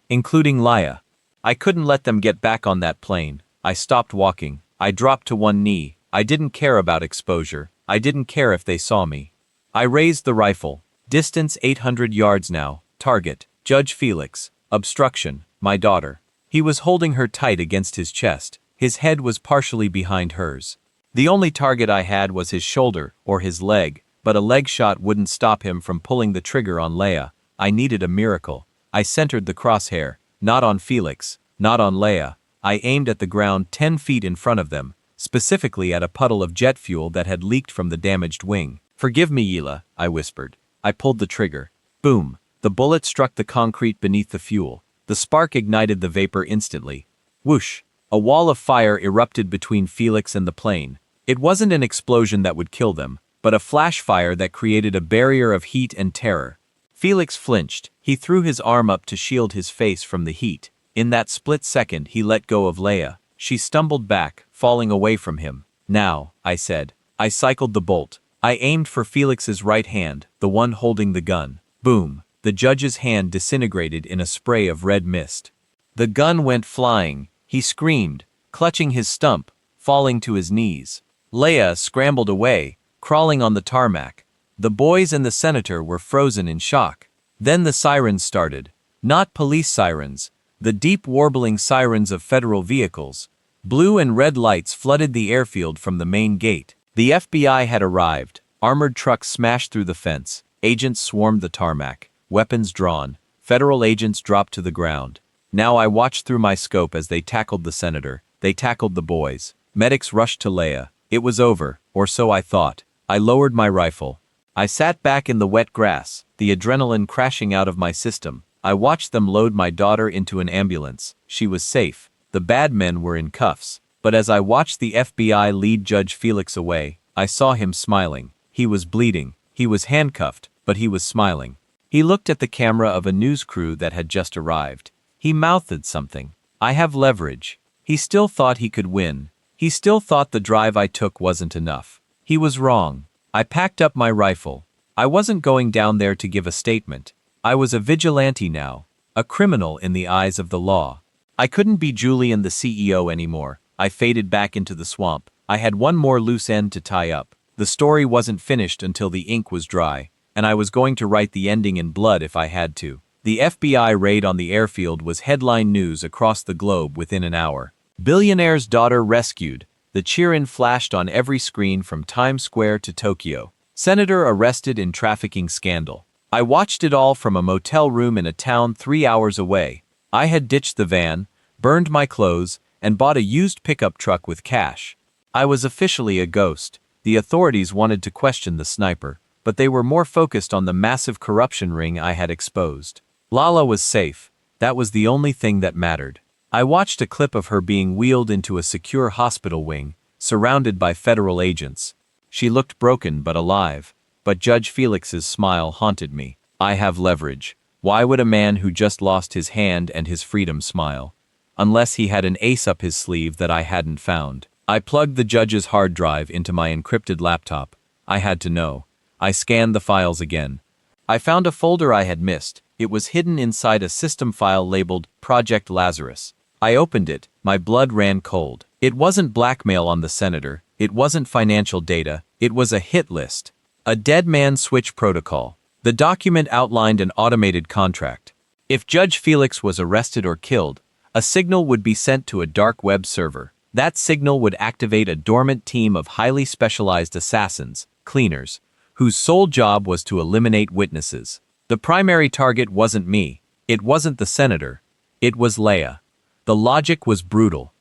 including Laya. I couldn't let them get back on that plane. I stopped walking. I dropped to one knee. I didn't care about exposure. I didn't care if they saw me. I raised the rifle. Distance 800 yards now. Target, Judge Felix. Obstruction, my daughter. He was holding her tight against his chest. His head was partially behind hers. The only target I had was his shoulder or his leg, but a leg shot wouldn't stop him from pulling the trigger on Leia. I needed a miracle. I centered the crosshair, not on Felix, not on Leia. I aimed at the ground 10 feet in front of them, specifically at a puddle of jet fuel that had leaked from the damaged wing. "Forgive me, Yila," I whispered. I pulled the trigger. Boom. The bullet struck the concrete beneath the fuel. The spark ignited the vapor instantly. Whoosh. A wall of fire erupted between Felix and the plane. It wasn't an explosion that would kill them, but a flash fire that created a barrier of heat and terror. Felix flinched. He threw his arm up to shield his face from the heat. In that split second, he let go of Leia. She stumbled back, falling away from him. "Now," I said. I cycled the bolt. I aimed for Felix's right hand, the one holding the gun. Boom. The judge's hand disintegrated in a spray of red mist. The gun went flying. He screamed, clutching his stump, falling to his knees. Leia scrambled away, crawling on the tarmac. The boys and the senator were frozen in shock. Then the sirens started. Not police sirens. The deep warbling sirens of federal vehicles. Blue and red lights flooded the airfield from the main gate. The FBI had arrived. Armored trucks smashed through the fence. Agents swarmed the tarmac. Weapons drawn. Federal agents dropped to the ground. Now I watched through my scope as they tackled the senator. They tackled the boys. Medics rushed to Leia. It was over, or so I thought. I lowered my rifle. I sat back in the wet grass, the adrenaline crashing out of my system. I watched them load my daughter into an ambulance. She was safe. The bad men were in cuffs. But as I watched the FBI lead Judge Felix away, I saw him smiling. He was bleeding. He was handcuffed, but he was smiling. He looked at the camera of a news crew that had just arrived. He mouthed something. "I have leverage." He still thought he could win. He still thought the drive I took wasn't enough. He was wrong. I packed up my rifle. I wasn't going down there to give a statement. I was a vigilante now, a criminal in the eyes of the law. I couldn't be Julian the CEO anymore. I faded back into the swamp. I had one more loose end to tie up. The story wasn't finished until the ink was dry, and I was going to write the ending in blood if I had to. The FBI raid on the airfield was headline news across the globe within an hour. Billionaire's daughter rescued. The cheer-in flashed on every screen from Times Square to Tokyo. Senator arrested in trafficking scandal. I watched it all from a motel room in a town 3 hours away. I had ditched the van, burned my clothes, and bought a used pickup truck with cash. I was officially a ghost. The authorities wanted to question the sniper, but they were more focused on the massive corruption ring I had exposed. Lala was safe. That was the only thing that mattered. I watched a clip of her being wheeled into a secure hospital wing, surrounded by federal agents. She looked broken but alive, but Judge Felix's smile haunted me. I have leverage. Why would a man who just lost his hand and his freedom smile? Unless he had an ace up his sleeve that I hadn't found. I plugged the judge's hard drive into my encrypted laptop. I had to know. I scanned the files again. I found a folder I had missed. It was hidden inside a system file labeled Project Lazarus. I opened it. My blood ran cold. It wasn't blackmail on the senator. It wasn't financial data. It was a hit list. A dead man switch protocol. The document outlined an automated contract. If Judge Felix was arrested or killed, a signal would be sent to a dark web server. That signal would activate a dormant team of highly specialized assassins, cleaners, whose sole job was to eliminate witnesses. The primary target wasn't me. It wasn't the senator. It was Leia. The logic was brutal.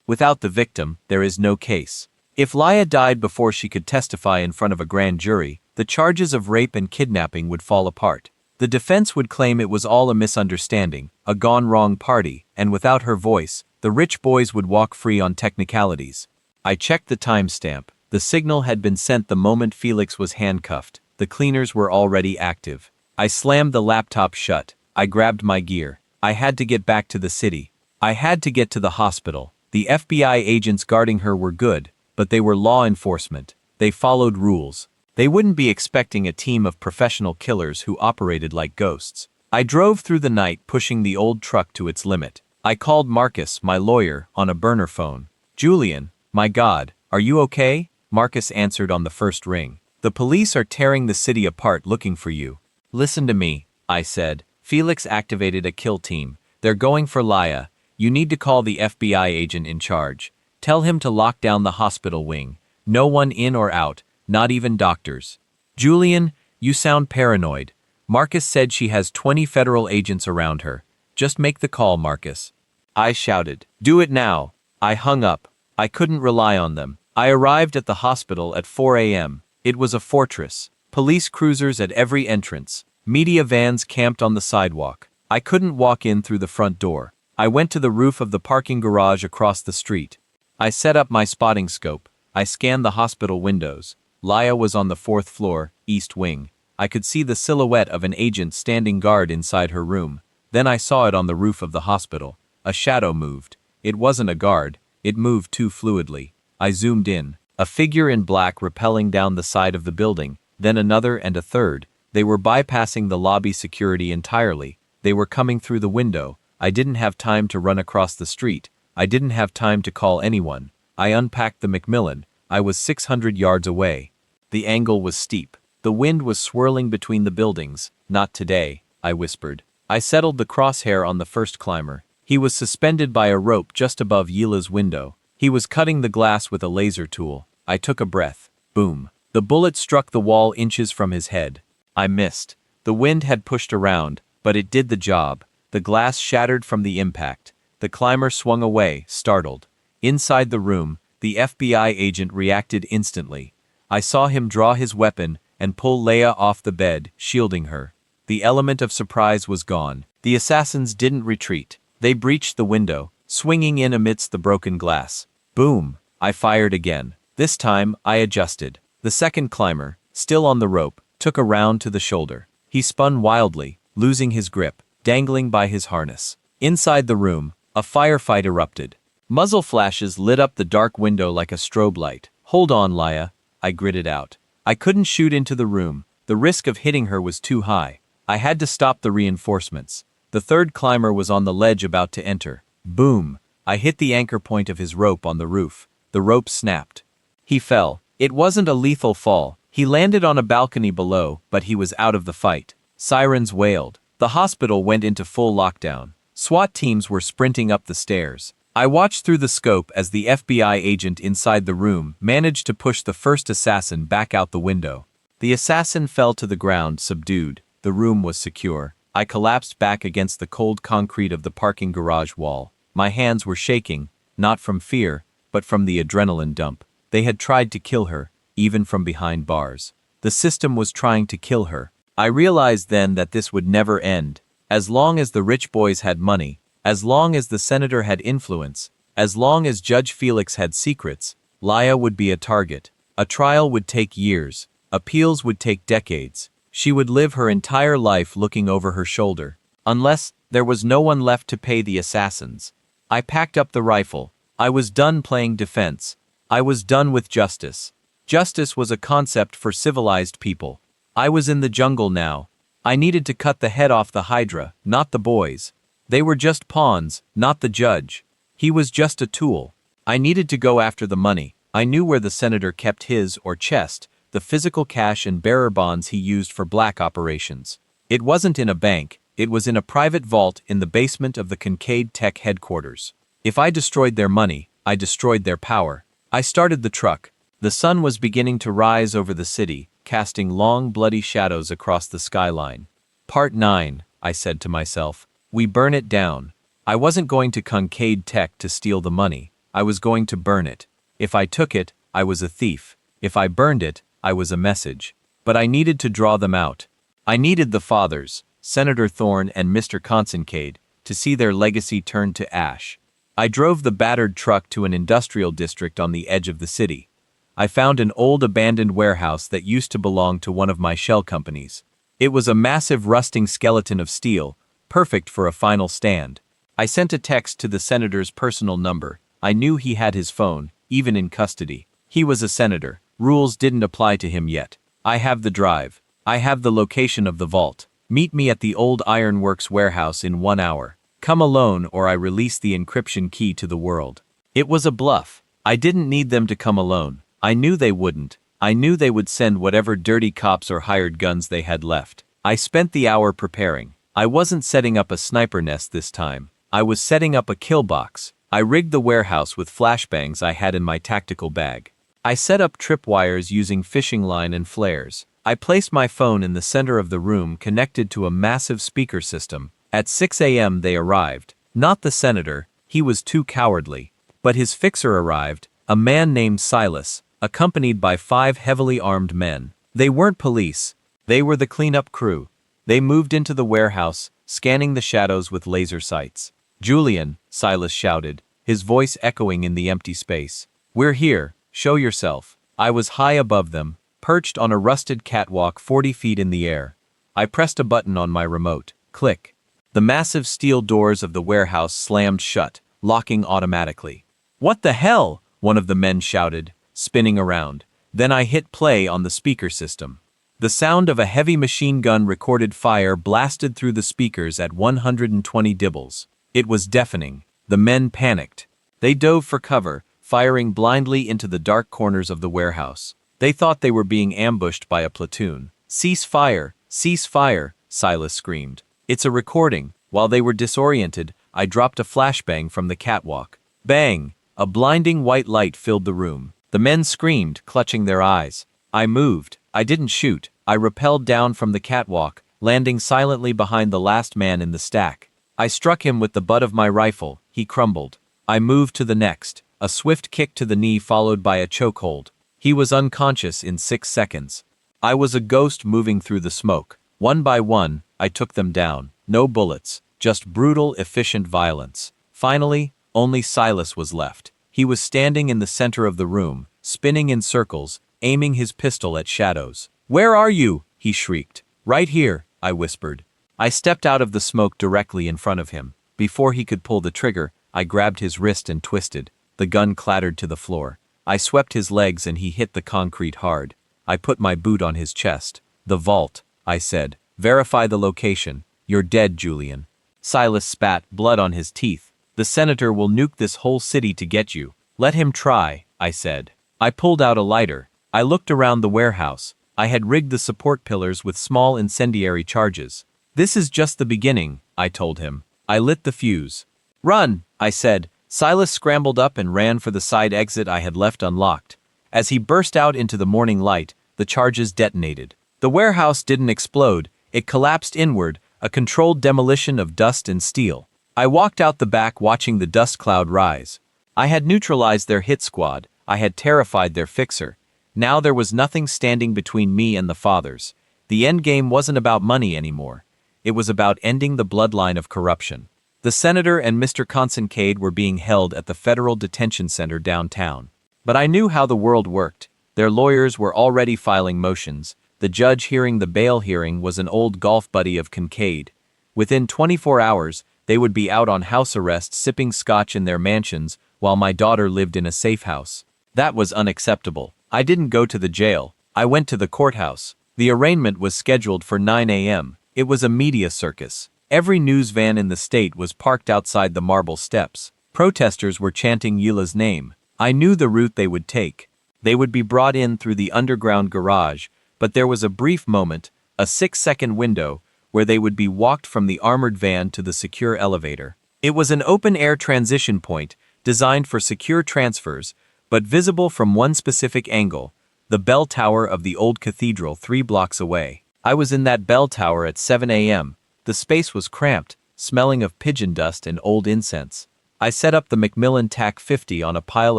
Without the victim, there is no case. If Leia died before she could testify in front of a grand jury, the charges of rape and kidnapping would fall apart. The defense would claim it was all a misunderstanding, a gone-wrong party, and without her voice, the rich boys would walk free on technicalities. I checked the timestamp. The signal had been sent the moment Felix was handcuffed. The cleaners were already active. I slammed the laptop shut. I grabbed my gear. I had to get back to the city. I had to get to the hospital. The FBI agents guarding her were good, but they were law enforcement. They followed rules. They wouldn't be expecting a team of professional killers who operated like ghosts. I drove through the night pushing the old truck to its limit. I called Marcus, my lawyer, on a burner phone. "Julian, my God, are you okay?" Marcus answered on the first ring. "The police are tearing the city apart looking for you." "Listen to me," I said. "Felix activated a kill team. They're going for Laya. You need to call the FBI agent in charge. Tell him to lock down the hospital wing. No one in or out, not even doctors." "Julian, you sound paranoid. Marcus said she has 20 federal agents around her. Just make the call, Marcus." I shouted. "Do it now." I hung up. I couldn't rely on them. I arrived at the hospital at 4 a.m. It was a fortress. Police cruisers at every entrance. Media vans camped on the sidewalk. I couldn't walk in through the front door. I went to the roof of the parking garage across the street. I set up my spotting scope. I scanned the hospital windows. Laya was on the 4th floor, east wing. I could see the silhouette of an agent standing guard inside her room. Then I saw it on the roof of the hospital. A shadow moved. It wasn't a guard. It moved too fluidly. I zoomed in. A figure in black rappelling down the side of the building, then another and a third. They were bypassing the lobby security entirely. They were coming through the window. I didn't have time to run across the street. I didn't have time to call anyone. I unpacked the Macmillan. I was 600 yards away. The angle was steep. The wind was swirling between the buildings. "Not today," I whispered. I settled the crosshair on the first climber. He was suspended by a rope just above Yila's window. He was cutting the glass with a laser tool. I took a breath. Boom. The bullet struck the wall inches from his head. I missed. The wind had pushed around, but it did the job. The glass shattered from the impact. The climber swung away, startled. Inside the room, the FBI agent reacted instantly. I saw him draw his weapon and pull Leia off the bed, shielding her. The element of surprise was gone. The assassins didn't retreat. They breached the window, swinging in amidst the broken glass. Boom! I fired again. This time, I adjusted. The second climber, still on the rope, took a round to the shoulder. He spun wildly, losing his grip, dangling by his harness. Inside the room, a firefight erupted. Muzzle flashes lit up the dark window like a strobe light. "Hold on, Laya," I gritted out. I couldn't shoot into the room. The risk of hitting her was too high. I had to stop the reinforcements. The third climber was on the ledge about to enter. Boom! I hit the anchor point of his rope on the roof. The rope snapped. He fell. It wasn't a lethal fall. He landed on a balcony below, but he was out of the fight. Sirens wailed. The hospital went into full lockdown. SWAT teams were sprinting up the stairs. I watched through the scope as the FBI agent inside the room managed to push the first assassin back out the window. The assassin fell to the ground, subdued. The room was secure. I collapsed back against the cold concrete of the parking garage wall. My hands were shaking, not from fear, but from the adrenaline dump. They had tried to kill her, even from behind bars. The system was trying to kill her. I realized then that this would never end. As long as the rich boys had money, as long as the senator had influence, as long as Judge Felix had secrets, Laya would be a target. A trial would take years. Appeals would take decades. She would live her entire life looking over her shoulder, unless there was no one left to pay the assassins. I packed up the rifle. I was done playing defense. I was done with justice. Justice was a concept for civilized people. I was in the jungle now. I needed to cut the head off the Hydra, not the boys. They were just pawns, not the judge. He was just a tool. I needed to go after the money. I knew where the senator kept his or chest, the physical cash and bearer bonds he used for black operations. It wasn't in a bank. It was in a private vault in the basement of the Kincaid Tech headquarters. If I destroyed their money, I destroyed their power. I started the truck. The sun was beginning to rise over the city, casting long, bloody shadows across the skyline. Part 9, I said to myself. We burn it down. I wasn't going to Kincaid Tech to steal the money. I was going to burn it. If I took it, I was a thief. If I burned it, I was a message. But I needed to draw them out. I needed the fathers, Senator Thorne and Mr. Kincaid, to see their legacy turned to ash. I drove the battered truck to an industrial district on the edge of the city. I found an old abandoned warehouse that used to belong to one of my shell companies. It was a massive rusting skeleton of steel, perfect for a final stand. I sent a text to the senator's personal number. I knew he had his phone, even in custody. He was a senator. Rules didn't apply to him yet. I have the drive. I have the location of the vault. Meet me at the old ironworks warehouse in 1 hour. Come alone or I release the encryption key to the world. It was a bluff. I didn't need them to come alone. I knew they wouldn't. I knew they would send whatever dirty cops or hired guns they had left. I spent the hour preparing. I wasn't setting up a sniper nest this time. I was setting up a kill box. I rigged the warehouse with flashbangs I had in my tactical bag. I set up tripwires using fishing line and flares. I placed my phone in the center of the room connected to a massive speaker system. At 6 a.m. they arrived. Not the senator, he was too cowardly. But his fixer arrived, a man named Silas, accompanied by 5 heavily armed men. They weren't police. They were the cleanup crew. They moved into the warehouse, scanning the shadows with laser sights. "Julian," Silas shouted, his voice echoing in the empty space. "We're here, show yourself." I was high above them, perched on a rusted catwalk 40 feet in the air. I pressed a button on my remote. Click. The massive steel doors of the warehouse slammed shut, locking automatically. "What the hell?" one of the men shouted, spinning around. Then I hit play on the speaker system. The sound of a heavy machine gun recorded fire blasted through the speakers at 120 dBs. It was deafening. The men panicked. They dove for cover, firing blindly into the dark corners of the warehouse. They thought they were being ambushed by a platoon. "Cease fire! Cease fire!" Silas screamed. "It's a recording." While they were disoriented, I dropped a flashbang from the catwalk. Bang! A blinding white light filled the room. The men screamed, clutching their eyes. I moved. I didn't shoot. I rappelled down from the catwalk, landing silently behind the last man in the stack. I struck him with the butt of my rifle. He crumbled. I moved to the next. A swift kick to the knee followed by a chokehold. He was unconscious in 6 seconds. I was a ghost moving through the smoke. One by one, I took them down. No bullets, just brutal, efficient violence. Finally, only Silas was left. He was standing in the center of the room, spinning in circles, aiming his pistol at shadows. "Where are you?" he shrieked. "Right here," I whispered. I stepped out of the smoke directly in front of him. Before he could pull the trigger, I grabbed his wrist and twisted. The gun clattered to the floor. I swept his legs and he hit the concrete hard. I put my boot on his chest. "The vault," I said. "Verify the location. You're dead, Julian." Silas spat, blood on his teeth. "The senator will nuke this whole city to get you." "Let him try," I said. I pulled out a lighter. I looked around the warehouse. I had rigged the support pillars with small incendiary charges. "This is just the beginning," I told him. I lit the fuse. "Run," I said. Silas scrambled up and ran for the side exit I had left unlocked. As he burst out into the morning light, the charges detonated. The warehouse didn't explode. It collapsed inward, a controlled demolition of dust and steel. I walked out the back watching the dust cloud rise. I had neutralized their hit squad. I had terrified their fixer. Now there was nothing standing between me and the fathers. The endgame wasn't about money anymore. It was about ending the bloodline of corruption. The senator and Mr. Consincade were being held at the federal detention center downtown. But I knew how the world worked. Their lawyers were already filing motions. The judge hearing the bail hearing was an old golf buddy of Kincaid. Within 24 hours, they would be out on house arrest sipping scotch in their mansions while my daughter lived in a safe house. That was unacceptable. I didn't go to the jail. I went to the courthouse. The arraignment was scheduled for 9 a.m. It was a media circus. Every news van in the state was parked outside the marble steps. Protesters were chanting Yila's name. I knew the route they would take. They would be brought in through the underground garage, but there was a brief moment, a 6-second window, where they would be walked from the armored van to the secure elevator. It was an open-air transition point, designed for secure transfers, but visible from one specific angle, the bell tower of the old cathedral 3 blocks away. I was in that bell tower at 7 a.m. The space was cramped, smelling of pigeon dust and old incense. I set up the Macmillan TAC 50 on a pile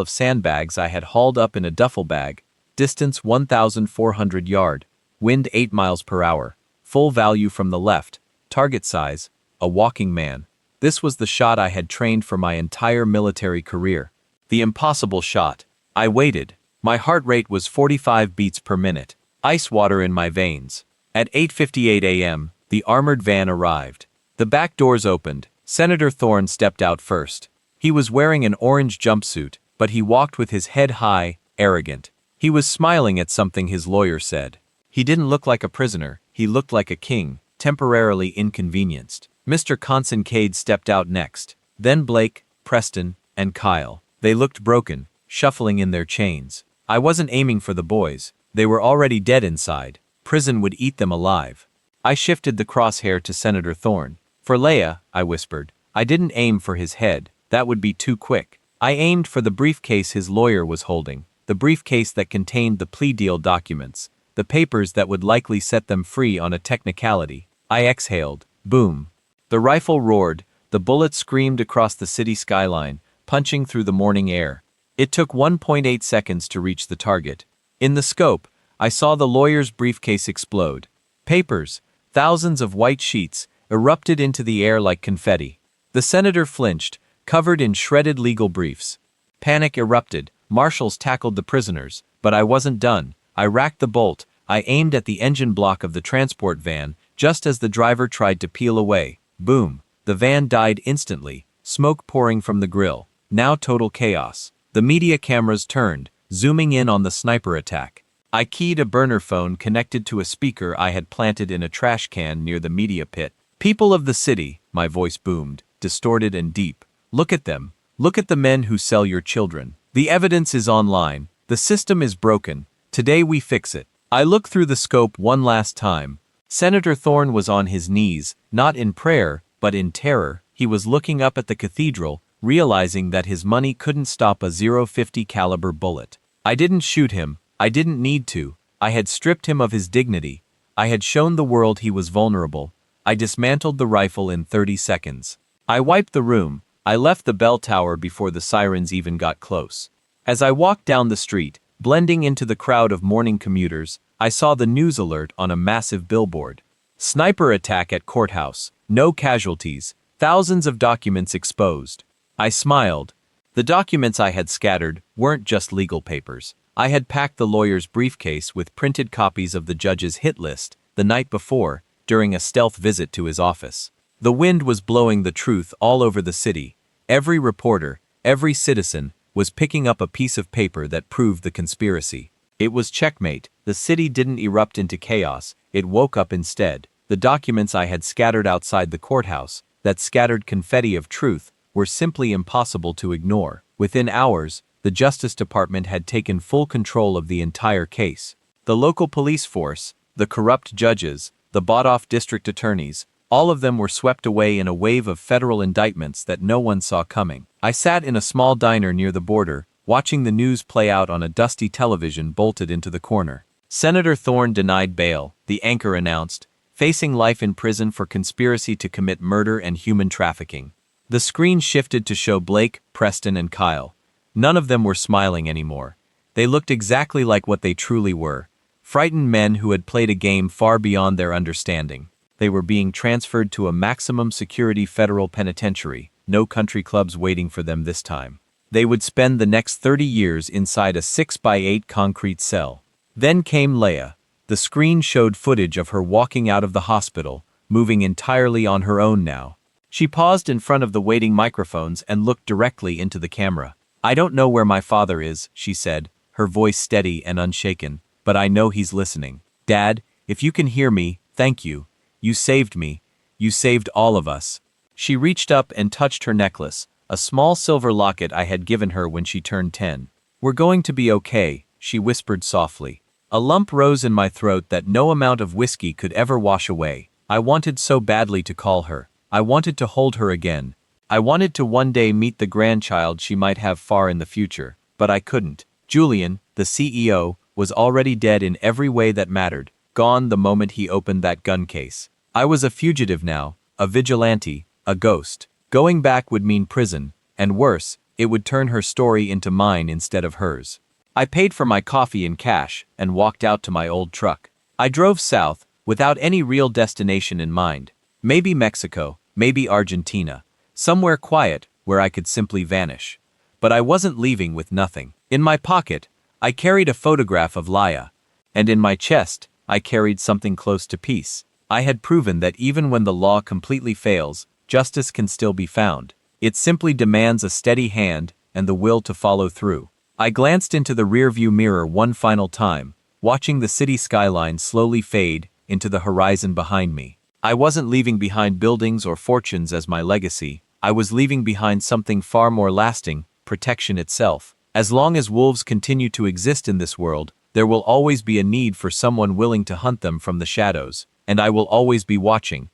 of sandbags I had hauled up in a duffel bag. Distance 1,400 yard. Wind 8 miles per hour. Full value from the left. Target size, a walking man. This was the shot I had trained for my entire military career. The impossible shot. I waited. My heart rate was 45 beats per minute. Ice water in my veins. At 8:58 a.m., the armored van arrived. The back doors opened. Senator Thorne stepped out first. He was wearing an orange jumpsuit, but he walked with his head high, arrogant. He was smiling at something his lawyer said. He didn't look like a prisoner, he looked like a king, temporarily inconvenienced. Mr. Kincaid stepped out next. Then Blake, Preston, and Kyle. They looked broken, shuffling in their chains. I wasn't aiming for the boys. They were already dead inside. Prison would eat them alive. I shifted the crosshair to Senator Thorne. For Leia, I whispered. I didn't aim for his head. That would be too quick. I aimed for the briefcase his lawyer was holding, the briefcase that contained the plea deal documents, the papers that would likely set them free on a technicality. I exhaled. Boom. The rifle roared, the bullet screamed across the city skyline, punching through the morning air. It took 1.8 seconds to reach the target. In the scope, I saw the lawyer's briefcase explode. Papers, thousands of white sheets, erupted into the air like confetti. The senator flinched, covered in shredded legal briefs. Panic erupted. Marshals tackled the prisoners, but I wasn't done. I racked the bolt. I aimed at the engine block of the transport van, just as the driver tried to peel away. Boom. The van died instantly, smoke pouring from the grill. Now total chaos. The media cameras turned, zooming in on the sniper attack. I keyed a burner phone connected to a speaker I had planted in a trash can near the media pit. People of the city, my voice boomed, distorted and deep. Look at them. Look at the men who sell your children. The evidence is online. The system is broken. Today we fix it. I looked through the scope one last time. Senator Thorne was on his knees, not in prayer, but in terror. He was looking up at the cathedral, realizing that his money couldn't stop a .050 caliber bullet. I didn't shoot him. I didn't need to. I had stripped him of his dignity. I had shown the world he was vulnerable. I dismantled the rifle in 30 seconds. I wiped the room. I left the bell tower before the sirens even got close. As I walked down the street, blending into the crowd of morning commuters, I saw the news alert on a massive billboard. Sniper attack at courthouse. No casualties. Thousands of documents exposed. I smiled. The documents I had scattered weren't just legal papers. I had packed the lawyer's briefcase with printed copies of the judge's hit list the night before, during a stealth visit to his office. The wind was blowing the truth all over the city. Every reporter, every citizen, was picking up a piece of paper that proved the conspiracy. It was checkmate. The city didn't erupt into chaos, it woke up instead. The documents I had scattered outside the courthouse, that scattered confetti of truth, were simply impossible to ignore. Within hours, the Justice Department had taken full control of the entire case. The local police force, the corrupt judges, the bought-off district attorneys, all of them were swept away in a wave of federal indictments that no one saw coming. I sat in a small diner near the border, watching the news play out on a dusty television bolted into the corner. Senator Thorne denied bail, the anchor announced, facing life in prison for conspiracy to commit murder and human trafficking. The screen shifted to show Blake, Preston, and Kyle. None of them were smiling anymore. They looked exactly like what they truly were, frightened men who had played a game far beyond their understanding. They were being transferred to a maximum security federal penitentiary, no country clubs waiting for them this time. They would spend the next 30 years inside a 6x8 concrete cell. Then came Leia. The screen showed footage of her walking out of the hospital, moving entirely on her own now. She paused in front of the waiting microphones and looked directly into the camera. I don't know where my father is, she said, her voice steady and unshaken, but I know he's listening. Dad, if you can hear me, thank you. You saved me. You saved all of us. She reached up and touched her necklace, a small silver locket I had given her when she turned 10. We're going to be okay, she whispered softly. A lump rose in my throat that no amount of whiskey could ever wash away. I wanted so badly to call her. I wanted to hold her again. I wanted to one day meet the grandchild she might have far in the future, but I couldn't. Julian, the CEO, was already dead in every way that mattered, gone the moment he opened that gun case. I was a fugitive now, a vigilante, a ghost. Going back would mean prison, and worse, it would turn her story into mine instead of hers. I paid for my coffee in cash and walked out to my old truck. I drove south, without any real destination in mind. Maybe Mexico, maybe Argentina. Somewhere quiet, where I could simply vanish. But I wasn't leaving with nothing. In my pocket, I carried a photograph of Leia. And in my chest, I carried something close to peace. I had proven that even when the law completely fails, justice can still be found. It simply demands a steady hand and the will to follow through. I glanced into the rearview mirror one final time, watching the city skyline slowly fade into the horizon behind me. I wasn't leaving behind buildings or fortunes as my legacy. I was leaving behind something far more lasting: protection itself. As long as wolves continue to exist in this world, there will always be a need for someone willing to hunt them from the shadows, and I will always be watching,